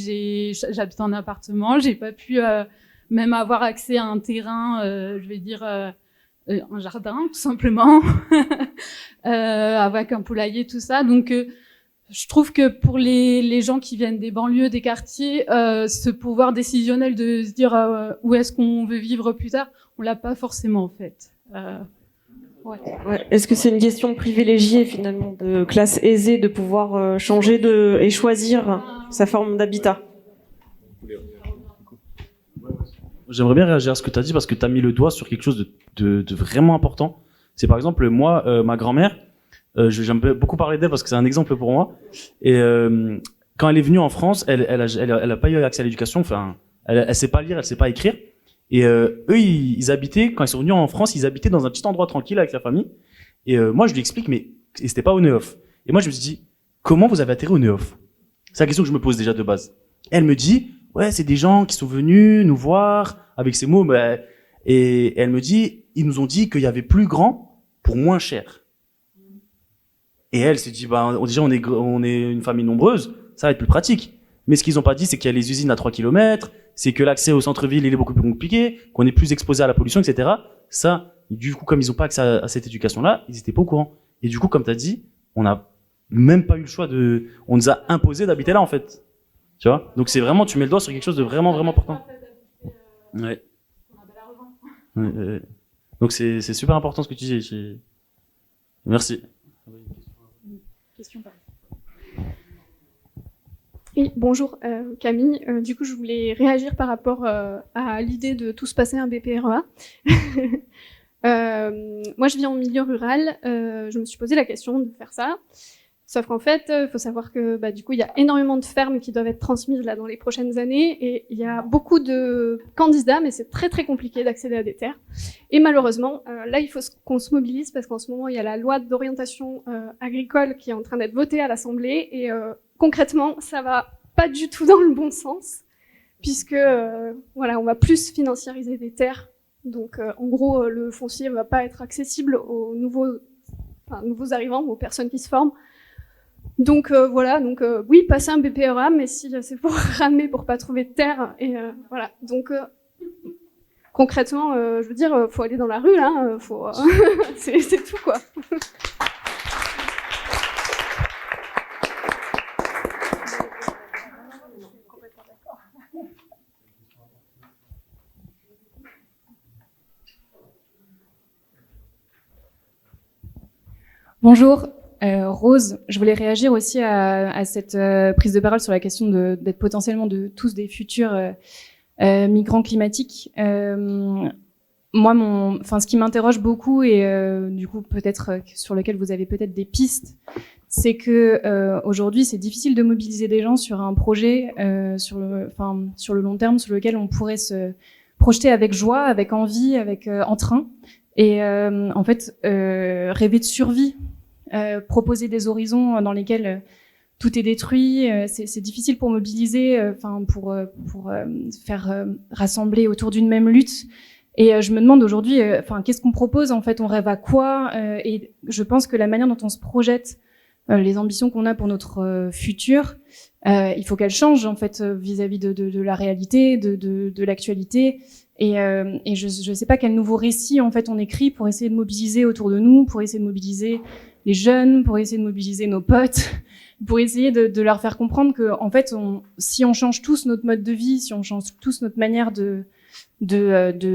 j'habite en appartement, j'ai pas pu même avoir accès à un terrain, je vais dire un jardin tout simplement, avec un poulailler, tout ça. Donc je trouve que pour les gens qui viennent des banlieues, des quartiers, ce pouvoir décisionnel de se dire où est-ce qu'on veut vivre plus tard, on l'a pas forcément en fait. Ouais. Ouais. Est-ce que c'est une question privilégiée finalement, de classe aisée, de pouvoir changer et choisir sa forme d'habitat? J'aimerais bien réagir à ce que tu as dit, parce que tu as mis le doigt sur quelque chose de vraiment important. C'est par exemple, moi, ma grand-mère, j'aime beaucoup parler d'elle parce que c'est un exemple pour moi. Et quand elle est venue en France, elle a pas eu accès à l'éducation. Enfin, elle sait pas lire, elle sait pas écrire. Et eux, ils habitaient, quand ils sont venus en France, ils habitaient dans un petit endroit tranquille avec la famille. Et moi, je lui explique, mais c'était pas au Neuf. Et moi, je me suis dit, comment vous avez atterri au Neuf? C'est la question que je me pose déjà de base. Elle me dit, ouais, c'est des gens qui sont venus nous voir avec ces mots. Et elle me dit, ils nous ont dit qu'il y avait plus grand pour moins cher. Et elle s'est dit, déjà, on est une famille nombreuse, ça va être plus pratique. Mais ce qu'ils ont pas dit, c'est qu'il y a les usines à 3 km, c'est que l'accès au centre-ville, il est beaucoup plus compliqué, qu'on est plus exposé à la pollution, etc. Ça, du coup, comme ils ont pas accès à cette éducation-là, ils étaient pas au courant. Et du coup, comme t'as dit, on n'a même pas eu le choix on nous a imposé d'habiter là, en fait. Tu vois? Donc c'est vraiment, tu mets le doigt sur quelque chose de vraiment, vraiment important. Ouais. Donc c'est super important ce que tu dis. Merci. Question, pardon. Oui, bonjour Camille. Du coup, je voulais réagir par rapport à l'idée de tous passer un BPREA. Moi, je vis en milieu rural. Je me suis posé la question de faire ça. Sauf qu'en fait, il faut savoir que du coup, il y a énormément de fermes qui doivent être transmises là dans les prochaines années, et il y a beaucoup de candidats, mais c'est très très compliqué d'accéder à des terres. Et malheureusement, là, il faut qu'on se mobilise, parce qu'en ce moment, il y a la loi d'orientation agricole qui est en train d'être votée à l'Assemblée, et concrètement, ça va pas du tout dans le bon sens, puisque on va plus financiariser des terres. Donc, en gros, le foncier va pas être accessible aux nouveaux arrivants, aux personnes qui se forment. Donc oui, passer un BPREA, mais si c'est pour ramer, pour pas trouver de terre, et voilà. Donc concrètement, je veux dire, faut aller dans la rue là, c'est tout quoi. Bonjour. Rose, je voulais réagir aussi à cette prise de parole sur la question d'être potentiellement tous des futurs migrants climatiques. Moi, ce qui m'interroge beaucoup, et du coup peut-être sur lequel vous avez peut-être des pistes, c'est que aujourd'hui c'est difficile de mobiliser des gens sur un projet sur le long terme, sur lequel on pourrait se projeter avec joie, avec envie, avec entrain, et en fait rêver de survie. Proposer des horizons dans lesquels tout est détruit, c'est difficile pour mobiliser, pour faire rassembler autour d'une même lutte. Et je me demande aujourd'hui, qu'est-ce qu'on propose en fait? On rêve à quoi? Et je pense que la manière dont on se projette, les ambitions qu'on a pour notre futur, il faut qu'elles changent en fait vis-à-vis de la réalité, de l'actualité. Et je sais pas quel nouveau récit en fait on écrit pour essayer de mobiliser autour de nous, pour essayer de mobiliser les jeunes, pour essayer de mobiliser nos potes, pour essayer de leur faire comprendre que, en fait, si on change tous notre mode de vie, si on change tous notre manière de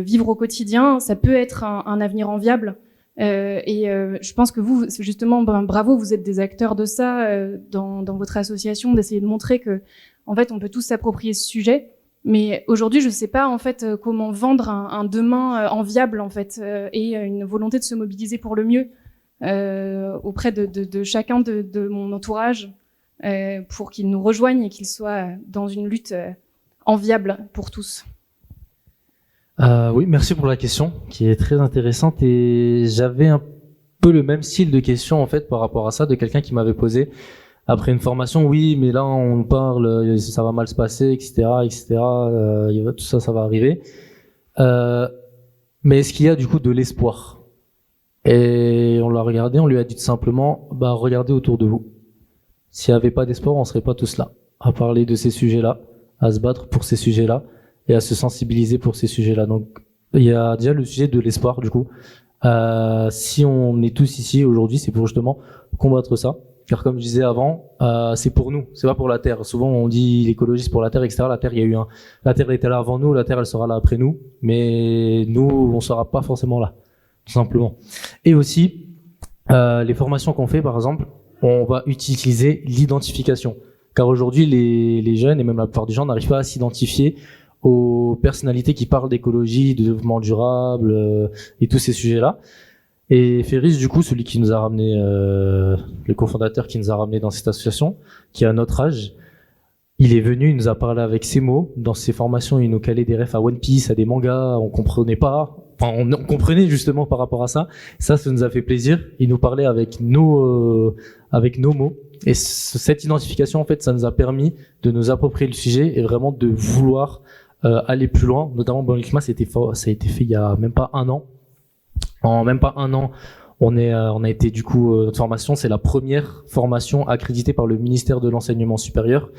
vivre au quotidien, ça peut être un avenir enviable. Je pense que vous, justement, bravo, vous êtes des acteurs de ça dans votre association, d'essayer de montrer que, en fait, on peut tous s'approprier ce sujet. Mais aujourd'hui, je sais pas en fait comment vendre un demain enviable en fait et une volonté de se mobiliser pour le mieux auprès de chacun de mon entourage pour qu'il nous rejoigne et qu'il soit dans une lutte enviable pour tous. Oui, merci pour la question qui est très intéressante et j'avais un peu le même style de question en fait par rapport à ça de quelqu'un qui m'avait posé après une formation, oui, mais là on parle, ça va mal se passer, etc., tout ça, ça va arriver. Mais est-ce qu'il y a du coup de l'espoir? Et on l'a regardé, on lui a dit tout simplement, bah regardez autour de vous. S'il n'y avait pas d'espoir, on serait pas tous là, à parler de ces sujets-là, à se battre pour ces sujets-là et à se sensibiliser pour ces sujets-là. Donc il y a déjà le sujet de l'espoir du coup. Si on est tous ici aujourd'hui, c'est pour justement combattre ça. Car comme je disais avant, c'est pour nous, c'est pas pour la Terre. Souvent on dit l'écologie c'est pour la Terre, etc. La Terre, la Terre était là avant nous, la Terre elle sera là après nous, mais nous on sera pas forcément là, tout simplement. Et aussi les formations qu'on fait, par exemple, on va utiliser l'identification. Car aujourd'hui les jeunes et même la plupart des gens n'arrivent pas à s'identifier aux personnalités qui parlent d'écologie, de développement durable et tous ces sujets-là. Et Ferris, du coup, celui qui nous a ramené, le cofondateur qui nous a ramené dans cette association, qui a notre âge, il est venu, il nous a parlé avec ses mots. Dans ses formations, il nous calait des refs à One Piece, à des mangas, on comprenait pas. Enfin, on comprenait justement par rapport à ça. Ça nous a fait plaisir. Il nous parlait avec nos mots. Et cette identification, en fait, ça nous a permis de nous approprier le sujet et vraiment de vouloir aller plus loin. Notamment, Bon Climat, ça a été fait il y a même pas un an. En même pas un an, on a été du coup notre formation, c'est la première formation accréditée par le ministère de l'enseignement supérieur.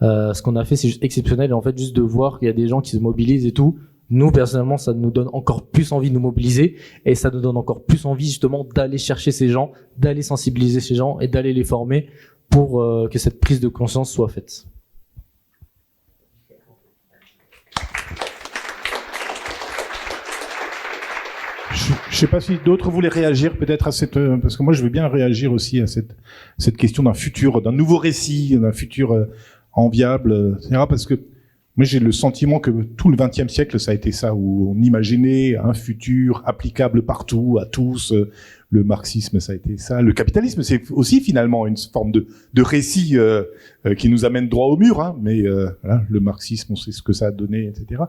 Ce qu'on a fait, c'est juste exceptionnel et en fait juste de voir qu'il y a des gens qui se mobilisent et tout. Nous personnellement, ça nous donne encore plus envie de nous mobiliser et ça nous donne encore plus envie justement d'aller chercher ces gens, d'aller sensibiliser ces gens et d'aller les former pour que cette prise de conscience soit faite. Je sais pas si d'autres voulaient réagir peut-être à cette, parce que moi je veux bien réagir aussi à cette question d'un futur, d'un nouveau récit, d'un futur enviable, etc. Parce que moi j'ai le sentiment que tout le XXe siècle ça a été ça, où on imaginait un futur applicable partout, à tous. Le marxisme ça a été ça, le capitalisme c'est aussi finalement une forme de récit qui nous amène droit au mur, hein. Mais voilà, le marxisme on sait ce que ça a donné, etc.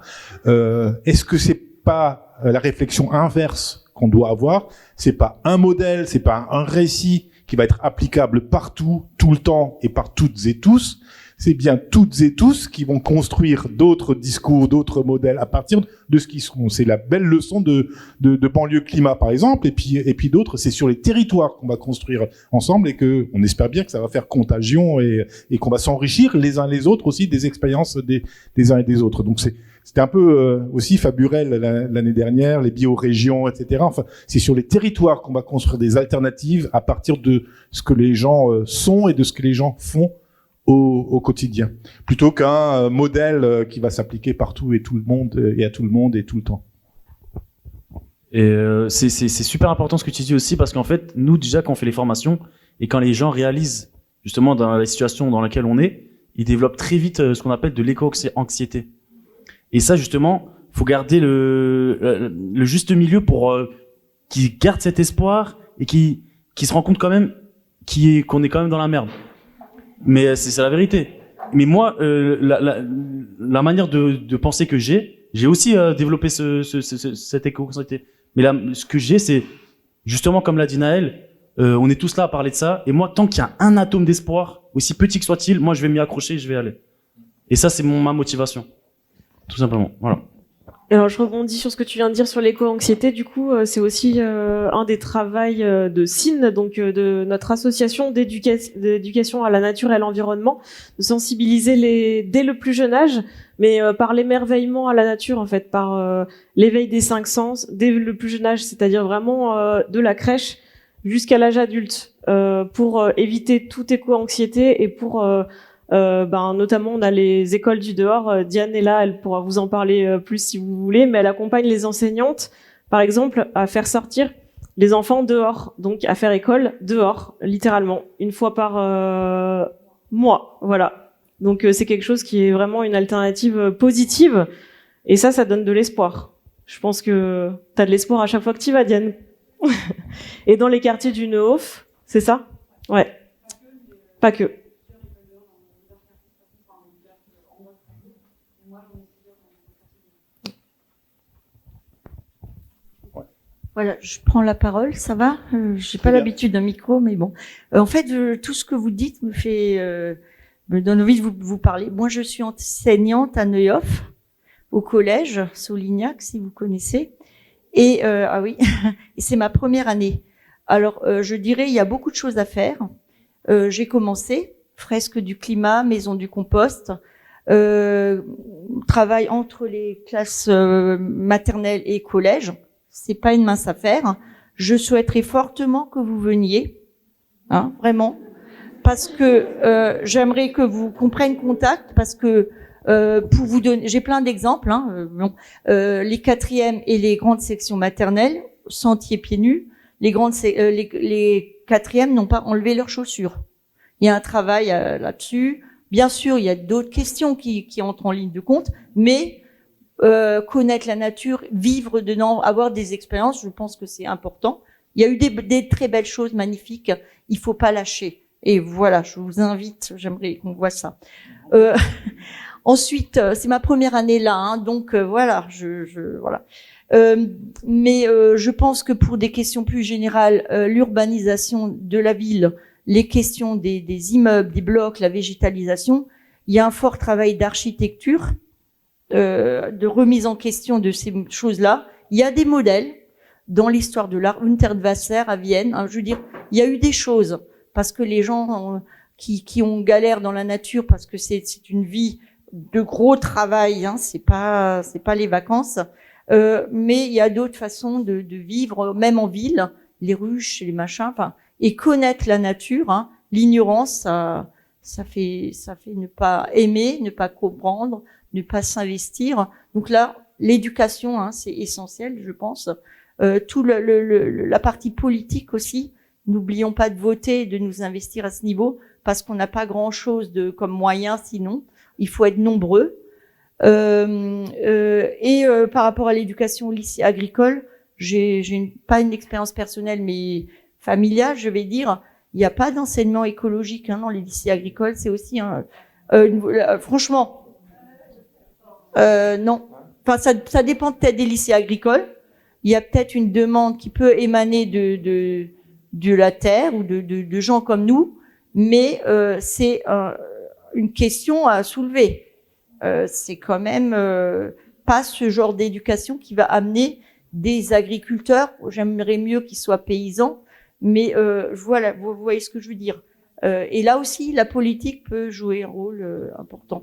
Est-ce que c'est pas la réflexion inverse qu'on doit avoir? C'est pas un modèle, c'est pas un récit qui va être applicable partout, tout le temps et par toutes et tous. C'est bien toutes et tous qui vont construire d'autres discours, d'autres modèles à partir de ce qu'ils sont. C'est la belle leçon de banlieue climat, par exemple, et puis d'autres. C'est sur les territoires qu'on va construire ensemble et que on espère bien que ça va faire contagion et qu'on va s'enrichir les uns les autres aussi des expériences des uns et des autres. Donc c'était un peu aussi Faburel l'année dernière, les biorégions, etc. Enfin, c'est sur les territoires qu'on va construire des alternatives à partir de ce que les gens sont et de ce que les gens font au quotidien, plutôt qu'un modèle qui va s'appliquer partout et tout le monde et à tout le monde et tout le temps. Et c'est super important ce que tu dis aussi, parce qu'en fait, nous déjà quand on fait les formations et quand les gens réalisent justement dans la situation dans laquelle on est, ils développent très vite ce qu'on appelle de l'éco-anxiété. Et ça justement, faut garder le juste milieu pour qu'ils gardent cet espoir et qu'ils se rendent compte quand même qu'on est quand même dans la merde. Mais c'est la vérité. Mais moi, la manière de penser que j'ai aussi développé cette éco-anxiété. Mais là, ce que j'ai, c'est justement comme l'a dit Naël, on est tous là à parler de ça. Et moi, tant qu'il y a un atome d'espoir, aussi petit que soit-il, moi, je vais m'y accrocher, je vais aller. Et ça, c'est ma motivation, tout simplement. Voilà. Alors, je rebondis sur ce que tu viens de dire sur l'éco-anxiété. Du coup, c'est aussi un des travaux de SIN, donc de notre association d'éducation à la nature et à l'environnement, de sensibiliser dès le plus jeune âge, mais par l'émerveillement à la nature, en fait, par l'éveil des 5 sens dès le plus jeune âge, c'est-à-dire vraiment de la crèche jusqu'à l'âge adulte pour éviter toute éco-anxiété et pour notamment on a les écoles du dehors. Diane est là, elle pourra vous en parler plus si vous voulez, mais elle accompagne les enseignantes, par exemple, à faire sortir les enfants dehors, donc à faire école dehors, littéralement, une fois par mois, voilà. Donc c'est quelque chose qui est vraiment une alternative positive, et ça donne de l'espoir. Je pense que t'as de l'espoir à chaque fois que tu vas, Diane. Et dans les quartiers du Neuhof, c'est ça? Ouais. Pas que. Voilà, je prends la parole, ça va? J'ai pas l'habitude d'un micro, mais bon. En fait, tout ce que vous dites me donne envie de vous parler. Moi, je suis enseignante à Neuhof, au collège Solignac, si vous connaissez. Et ah oui, et c'est ma première année. Alors, je dirais, il y a beaucoup de choses à faire. J'ai commencé fresque du climat, maison du compost, travail entre les classes maternelles et collège. C'est pas une mince affaire. Je souhaiterais fortement que vous veniez, hein, vraiment, parce que j'aimerais que vous compreniez contact, parce que pour vous donner, j'ai plein d'exemples. Les quatrièmes et les grandes sections maternelles, sentiers pieds nus, les quatrièmes n'ont pas enlevé leurs chaussures. Il y a un travail là-dessus. Bien sûr, il y a d'autres questions qui entrent en ligne de compte, mais connaître la nature, vivre dedans, avoir des expériences, je pense que c'est important. Il y a eu des très belles choses magnifiques. Il faut pas lâcher. Et voilà, je vous invite. J'aimerais qu'on voit ça. Ensuite, c'est ma première année là, hein, donc voilà, voilà. Mais je pense que pour des questions plus générales, l'urbanisation de la ville, les questions des immeubles, des blocs, la végétalisation, il y a un fort travail d'architecture, de remise en question de ces choses-là. Il y a des modèles dans l'histoire de l'art, Unterwasser à Vienne. Hein, je veux dire, il y a eu des choses parce que les gens qui ont galère dans la nature, parce que c'est une vie de gros travail, hein, c'est pas les vacances. Mais il y a d'autres façons de vivre, même en ville, les ruches, les machins, enfin, et connaître la nature. Hein, l'ignorance, ça fait ne pas aimer, ne pas comprendre, ne pas s'investir. Donc là, l'éducation, hein, c'est essentiel, je pense. Tout la partie politique aussi. N'oublions pas de voter et de nous investir à ce niveau, parce qu'on n'a pas grand-chose comme moyen sinon. Il faut être nombreux. Par rapport à l'éducation au lycée agricole, j'ai pas une expérience personnelle, mais familiale, je vais dire. Il n'y a pas d'enseignement écologique, hein, dans les lycées agricoles. C'est aussi franchement, non. Enfin, ça dépend peut-être des lycées agricoles. Il y a peut-être une demande qui peut émaner de la terre ou de gens comme nous, mais c'est une question à soulever. C'est quand même pas ce genre d'éducation qui va amener des agriculteurs. J'aimerais mieux qu'ils soient paysans, mais voilà, vous voyez ce que je veux dire. Et là aussi, la politique peut jouer un rôle important.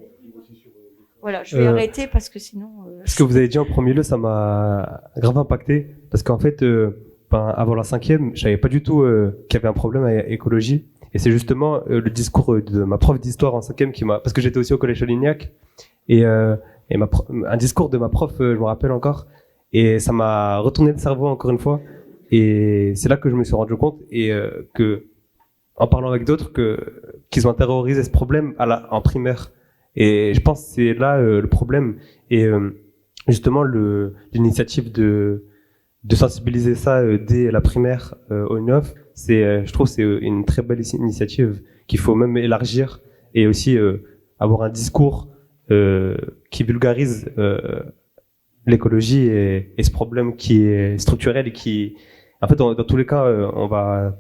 Voilà, je vais arrêter parce que sinon. Ce que vous avez dit en premier lieu, ça m'a grave impacté, parce qu'en fait, avant la cinquième, je savais pas du tout qu'il y avait un problème avec l'écologie. Et c'est justement le discours de ma prof d'histoire en cinquième qui m'a, parce que j'étais aussi au collège Solignac, et un discours de ma prof, je me rappelle encore, et ça m'a retourné le cerveau encore une fois. Et c'est là que je me suis rendu compte, et que, en parlant avec d'autres, qu'ils ont terrorisé ce problème en primaire. Et je pense que c'est là le problème. Et justement, l'initiative de sensibiliser ça dès la primaire au Neuhof, je trouve c'est une très belle initiative qu'il faut même élargir, et aussi avoir un discours qui vulgarise l'écologie et ce problème qui est structurel et qui, en fait, dans tous les cas, on va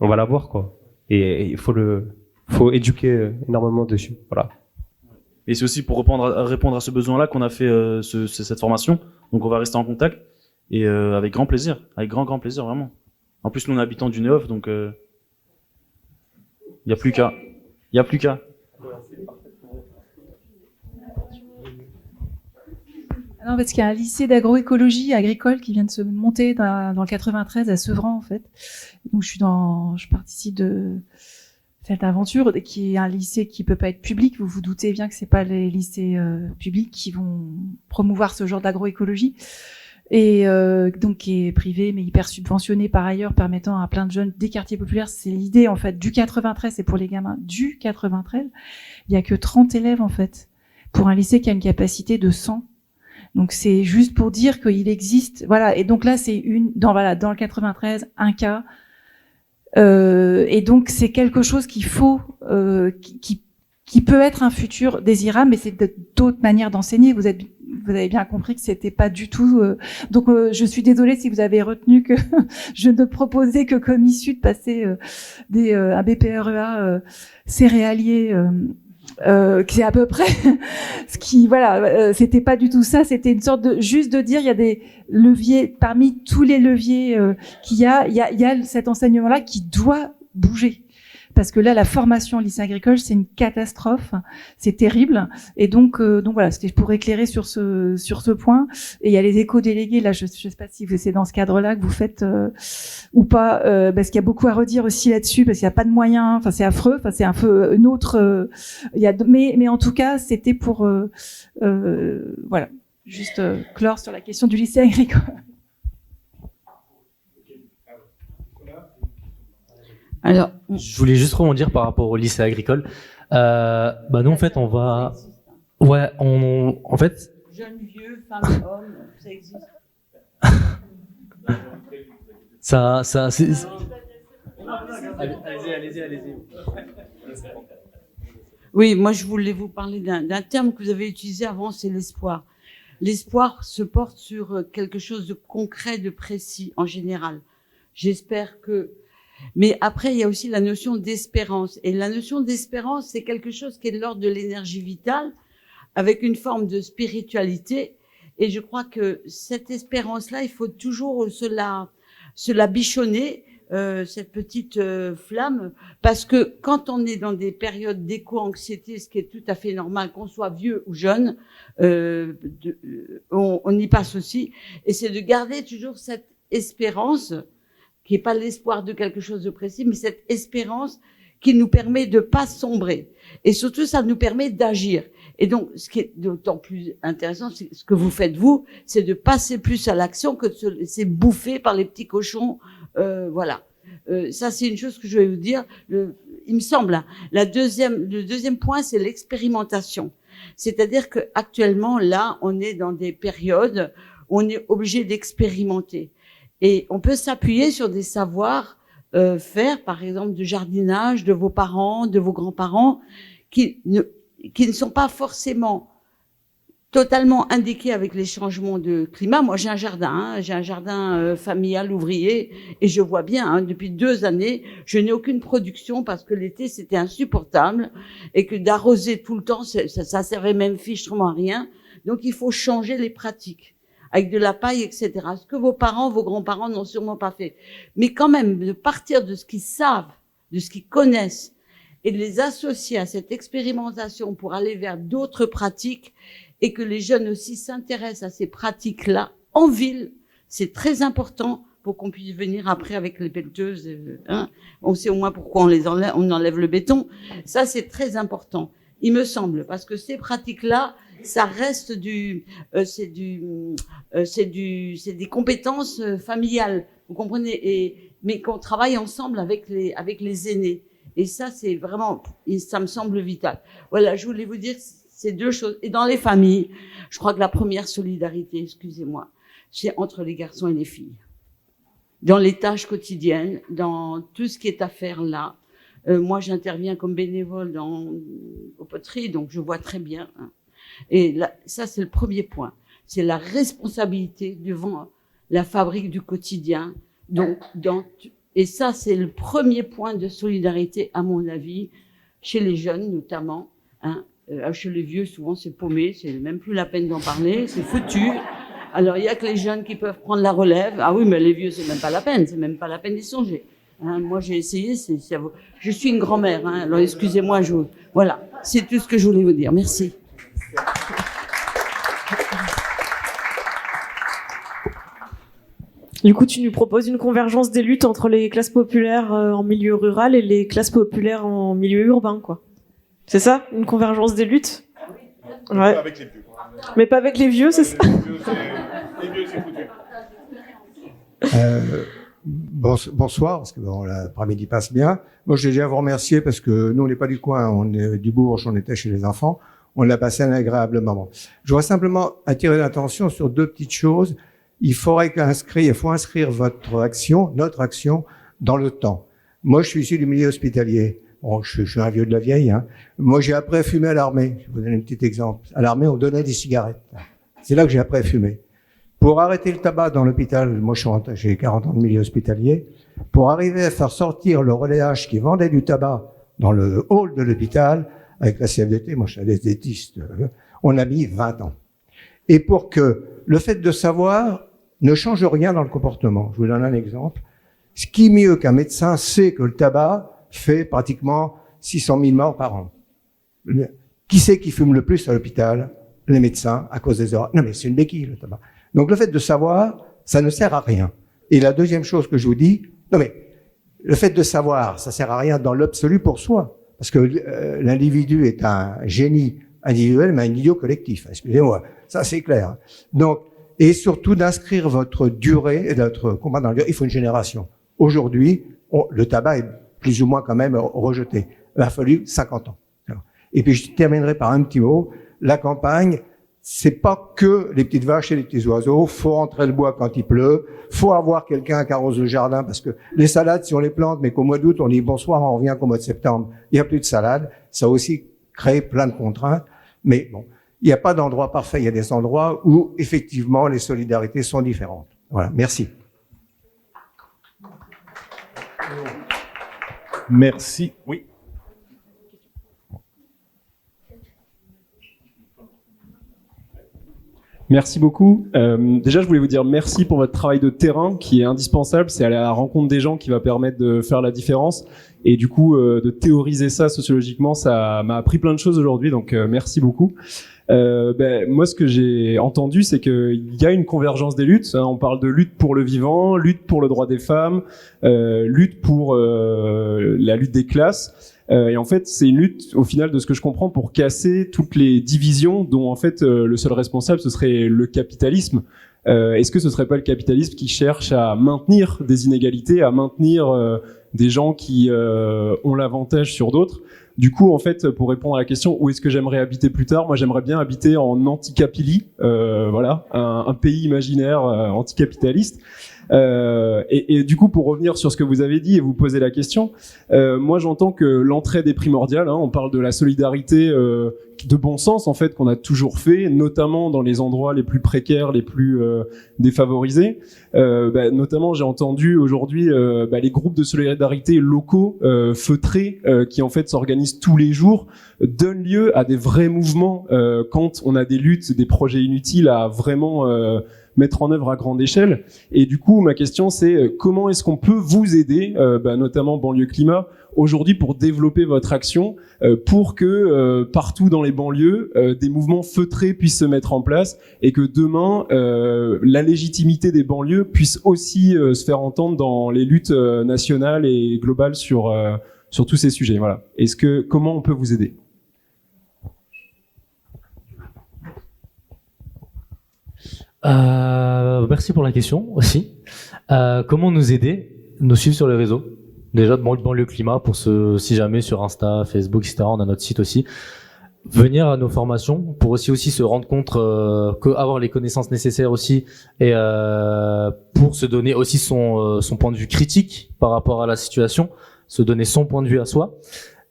l'avoir, quoi. Et il faut éduquer énormément dessus. Voilà. Et c'est aussi pour répondre à ce besoin-là qu'on a fait cette formation. Donc on va rester en contact, et avec grand plaisir, grand plaisir, vraiment. En plus, nous on est habitants du Neuhof, donc il y a plus qu'à. Non, parce qu'il y a un lycée d'agroécologie agricole qui vient de se monter dans le 93 à Sevran, en fait. donc je participe de cette aventure qui est un lycée qui peut pas être public. Vous vous doutez bien que c'est pas les lycées publics qui vont promouvoir ce genre d'agroécologie. Et donc qui est privé mais hyper subventionné par ailleurs, permettant à plein de jeunes des quartiers populaires. C'est l'idée en fait du 93, c'est pour les gamins du 93. Il y a que 30 élèves en fait pour un lycée qui a une capacité de 100. Donc c'est juste pour dire qu'il existe, voilà. Et donc là c'est dans le 93 un cas. Et donc c'est quelque chose qu'il faut, qui peut être un futur désirable, mais c'est d'autres manières d'enseigner. Vous avez bien compris que c'était pas du tout. Donc je suis désolée si vous avez retenu que je ne proposais que comme issue de passer un BPREA céréalier. Qui est à peu près ce qui, voilà, c'était pas du tout ça. C'était une sorte de juste de dire il y a des leviers parmi tous les leviers qu'il y a cet enseignement-là qui doit bouger. Parce que là, la formation au lycée agricole, c'est une catastrophe, c'est terrible. Et donc voilà, c'était pour éclairer sur ce point. Et il y a les éco-délégués. Là, je sais pas si c'est dans ce cadre-là que vous faites ou pas, parce qu'il y a beaucoup à redire aussi là-dessus, parce qu'il n'y a pas de moyens. Enfin, c'est affreux. Enfin, c'est un peu une autre. Mais en tout cas, c'était pour voilà, juste clore sur la question du lycée agricole. Alors, je voulais juste rebondir par rapport au lycée agricole. Nous, en fait, on va... Ouais, en fait... Jeunes, vieux, femmes, hommes, ça existe. Allez-y. Oui, moi, je voulais vous parler d'un terme que vous avez utilisé avant, c'est l'espoir. L'espoir se porte sur quelque chose de concret, de précis, en général. J'espère que... Mais après, il y a aussi la notion d'espérance. Et la notion d'espérance, c'est quelque chose qui est de l'ordre de l'énergie vitale, avec une forme de spiritualité. Et je crois que cette espérance-là, il faut toujours se la bichonner, cette petite flamme, parce que quand on est dans des périodes d'éco-anxiété, ce qui est tout à fait normal, qu'on soit vieux ou jeune, on y passe aussi. Et c'est de garder toujours cette espérance, qui est pas l'espoir de quelque chose de précis, mais cette espérance qui nous permet de pas sombrer. Et surtout, ça nous permet d'agir. Et donc, ce qui est d'autant plus intéressant, c'est ce que vous faites vous, c'est de passer plus à l'action que de se laisser bouffer par les petits cochons. Voilà. Ça, c'est une chose que je vais vous dire. Il me semble. Hein, le deuxième point, c'est l'expérimentation. C'est-à-dire que actuellement, là, on est dans des périodes où on est obligé d'expérimenter. Et on peut s'appuyer sur des savoirs faire, par exemple, de jardinage de vos parents, de vos grands-parents, qui ne sont pas forcément totalement indiqués avec les changements de climat. Moi, j'ai un jardin familial ouvrier, et je vois bien, depuis 2 années, je n'ai aucune production parce que l'été, c'était insupportable, et que d'arroser tout le temps, ça servait même fichtrement à rien. Donc, il faut changer les pratiques, avec de la paille, etc. Ce que vos parents, vos grands-parents n'ont sûrement pas fait. Mais quand même, de partir de ce qu'ils savent, de ce qu'ils connaissent, et de les associer à cette expérimentation pour aller vers d'autres pratiques, et que les jeunes aussi s'intéressent à ces pratiques-là en ville, c'est très important pour qu'on puisse venir après avec les pelleteuses. On sait au moins pourquoi on enlève le béton. Ça, c'est très important, il me semble, parce que ces pratiques-là, ça reste des compétences familiales, vous comprenez, mais qu'on travaille ensemble avec les aînés. Et ça, c'est vraiment, ça me semble vital. Voilà, je voulais vous dire ces 2 choses. Et dans les familles, je crois que la première solidarité, excusez-moi, c'est entre les garçons et les filles. Dans les tâches quotidiennes, dans tout ce qui est à faire là. Moi, j'interviens comme bénévole aux poteries, donc je vois très bien. Et là, ça, c'est le premier point. C'est la responsabilité devant la fabrique du quotidien. Donc, et ça, c'est le premier point de solidarité, à mon avis, chez les jeunes notamment. Chez les vieux, souvent, c'est paumé, c'est même plus la peine d'en parler, c'est foutu. Alors, il y a que les jeunes qui peuvent prendre la relève. Ah oui, mais les vieux, c'est même pas la peine d'y songer. Moi, j'ai essayé, je suis une grand-mère, alors excusez-moi, voilà, c'est tout ce que je voulais vous dire. Merci. Du coup, tu nous proposes une convergence des luttes entre les classes populaires en milieu rural et les classes populaires en milieu urbain, quoi. C'est ça, une convergence des luttes? Ouais. Avec les vieux. Mais pas avec les vieux, c'est ça? Les vieux, c'est foutu. Bonsoir, parce que bon, l'après-midi passe bien. Moi, je déjà vous remercier parce que nous, on n'est pas du coin, on est du Bourges, on était chez les enfants. On a passé un agréable moment. Je voudrais simplement attirer l'attention sur deux petites choses. Il faut inscrire votre action, notre action, dans le temps. Moi, je suis issu du milieu hospitalier. Bon, je suis un vieux de la vieille, hein. Moi, j'ai appris à fumer à l'armée. Je vais vous donner un petit exemple. À l'armée, on donnait des cigarettes. C'est là que j'ai appris à fumer. Pour arrêter le tabac dans l'hôpital, moi, j'ai 40 ans de milieu hospitalier. Pour arriver à faire sortir le relais H qui vendait du tabac dans le hall de l'hôpital, avec la CFDT, moi, je suis anesthésiste, on a mis 20 ans. Et pour que le fait de savoir ne change rien dans le comportement. Je vous donne un exemple. Ce qui est mieux qu'un médecin sait que le tabac fait pratiquement 600 000 morts par an. Qui c'est qui fume le plus à l'hôpital? Les médecins, à cause des horaires. Non, mais c'est une béquille, le tabac. Donc, le fait de savoir, ça ne sert à rien. Et la deuxième chose que je vous dis, non, mais le fait de savoir, ça sert à rien dans l'absolu pour soi. Parce que l'individu est un génie individuel, mais un idiot collectif. Excusez-moi. Ça, c'est clair. Donc, et surtout d'inscrire votre durée et votre combat dans le durée. Il faut une génération. Aujourd'hui, le tabac est plus ou moins quand même rejeté. Il a fallu 50 ans. Et puis je terminerai par un petit mot. La campagne, c'est pas que les petites vaches et les petits oiseaux. Faut rentrer le bois quand il pleut. Faut avoir quelqu'un qui arrose le jardin parce que les salades, si on les plante, mais qu'au mois d'août, on dit bonsoir, on revient qu'au mois de septembre. Il n'y a plus de salade. Ça a aussi créé plein de contraintes. Mais bon, il n'y a pas d'endroit parfait. Il y a des endroits où, effectivement, les solidarités sont différentes. Voilà. Merci. Merci. Oui. Merci beaucoup. Déjà, je voulais vous dire merci pour votre travail de terrain qui est indispensable. C'est aller à la rencontre des gens qui va permettre de faire la différence. Et du coup, de théoriser ça sociologiquement, ça m'a appris plein de choses aujourd'hui. Donc, merci beaucoup. Moi, ce que j'ai entendu, c'est qu'il y a une convergence des luttes. On parle de lutte pour le vivant, lutte pour le droit des femmes, lutte pour la lutte des classes. Et en fait, c'est une lutte, au final, de ce que je comprends, pour casser toutes les divisions dont, en fait, le seul responsable, ce serait le capitalisme. Est-ce que ce serait pas le capitalisme qui cherche à maintenir des inégalités, à maintenir des gens qui ont l'avantage sur d'autres? Du coup, en fait, pour répondre à la question où est-ce que j'aimerais habiter plus tard, moi j'aimerais bien habiter en anticapilie, voilà, un pays imaginaire anticapitaliste. Et du coup, pour revenir sur ce que vous avez dit et vous poser la question, moi j'entends que l'entraide est primordiale. On parle de la solidarité de bon sens en fait qu'on a toujours fait, notamment dans les endroits les plus précaires, les plus défavorisés. Notamment, j'ai entendu aujourd'hui les groupes de solidarité locaux feutrés qui en fait s'organisent tous les jours, donnent lieu à des vrais mouvements quand on a des luttes, des projets inutiles à vraiment mettre en œuvre à grande échelle. Et du coup, ma question c'est comment est-ce qu'on peut vous aider, notamment Banlieue Climat, aujourd'hui pour développer votre action, pour que partout dans les banlieues, des mouvements feutrés puissent se mettre en place et que demain, la légitimité des banlieues puisse aussi se faire entendre dans les luttes nationales et globales sur tous ces sujets. Voilà. Comment on peut vous aider ? Merci pour la question aussi. Comment nous aider? Nous suivre sur les réseaux. Déjà de Banlieue Climat pour si jamais sur Insta, Facebook, etc. On a notre site aussi. Venir à nos formations pour aussi se rendre compte avoir les connaissances nécessaires aussi et pour se donner aussi son point de vue critique par rapport à la situation, se donner son point de vue à soi.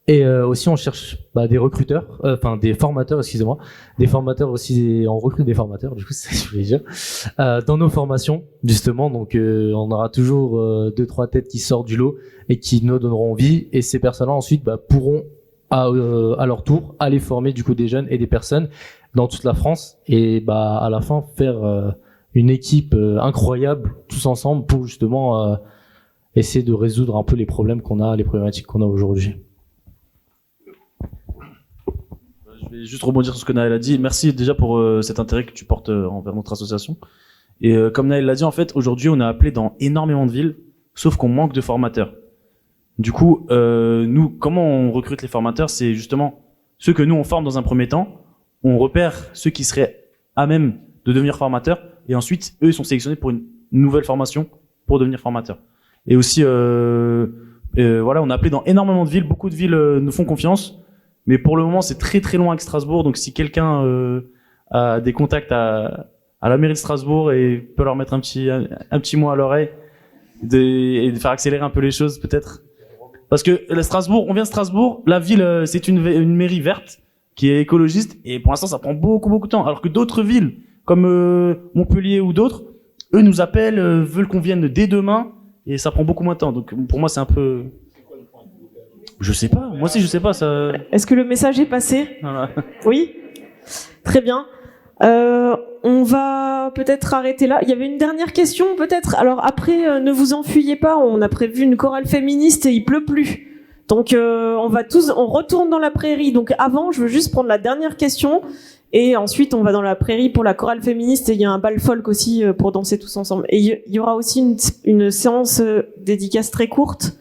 Et aussi on cherche des recruteurs, des formateurs, excusez-moi, des formateurs aussi, on recrute des formateurs, du coup c'est ce que je voulais dire, dans nos formations justement. Donc on aura toujours 2-3 têtes qui sortent du lot et qui nous donneront envie, et ces personnes-là ensuite pourront à leur tour aller former du coup des jeunes et des personnes dans toute la France, et à la fin faire une équipe incroyable tous ensemble pour justement essayer de résoudre un peu les problèmes qu'on a, les problématiques qu'on a aujourd'hui. Je vais juste rebondir sur ce que Naël a dit. Merci déjà pour cet intérêt que tu portes envers notre association. Et comme Naël l'a dit, en fait, aujourd'hui, on est appelé dans énormément de villes, sauf qu'on manque de formateurs. Du coup, nous, comment on recrute les formateurs? C'est justement ceux que nous, on forme dans un premier temps. On repère ceux qui seraient à même de devenir formateurs. Et ensuite, eux, ils sont sélectionnés pour une nouvelle formation pour devenir formateurs. Et aussi, voilà, on est appelé dans énormément de villes. Beaucoup de villes nous font confiance. Mais pour le moment, c'est très très loin avec Strasbourg. Donc, si quelqu'un a des contacts à la mairie de Strasbourg et peut leur mettre un petit mot à l'oreille et de faire accélérer un peu les choses, peut-être. Parce que Strasbourg, on vient de Strasbourg, la ville, c'est une mairie verte qui est écologiste. Et pour l'instant, ça prend beaucoup de temps. Alors que d'autres villes, comme Montpellier ou d'autres, eux nous appellent, veulent qu'on vienne dès demain. Et ça prend beaucoup moins de temps. Donc, pour moi, c'est un peu... Je sais pas. Moi aussi, je sais pas. Ça... Est-ce que le message est passé? Voilà. Oui. Très bien. On va peut-être arrêter là. Il y avait une dernière question, peut-être. Alors après, ne vous enfuyez pas. On a prévu une chorale féministe et il pleut plus. Donc on retourne dans la prairie. Donc avant, je veux juste prendre la dernière question et ensuite on va dans la prairie pour la chorale féministe et il y a un bal folk aussi pour danser tous ensemble. Et il y aura aussi une séance dédicace très courte.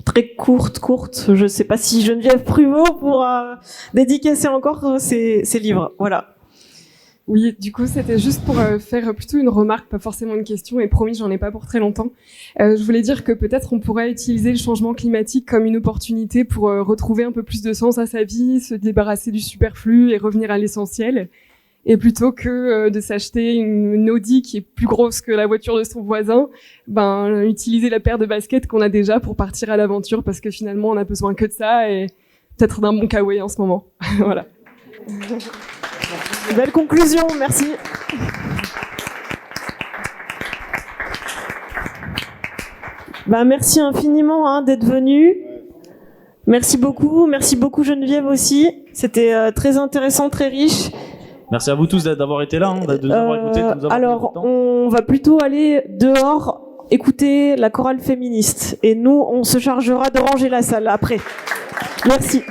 Je sais pas si Geneviève Pruvot pourra dédicacer encore ses livres. Voilà. Oui, du coup, c'était juste pour faire plutôt une remarque, pas forcément une question, et promis, j'en ai pas pour très longtemps. Je voulais dire que peut-être on pourrait utiliser le changement climatique comme une opportunité pour retrouver un peu plus de sens à sa vie, se débarrasser du superflu et revenir à l'essentiel. Et plutôt que de s'acheter une Audi qui est plus grosse que la voiture de son voisin, utiliser la paire de baskets qu'on a déjà pour partir à l'aventure, parce que finalement, on a besoin que de ça et peut-être d'un bon kawaii en ce moment. Voilà. Belle conclusion, merci. Merci infiniment d'être venu. Merci beaucoup Geneviève aussi. C'était très intéressant, très riche. Merci à vous tous d'avoir été là, de nous avoir écoutés. Alors, on va plutôt aller dehors écouter la chorale féministe. Et nous, on se chargera de ranger la salle après. Merci.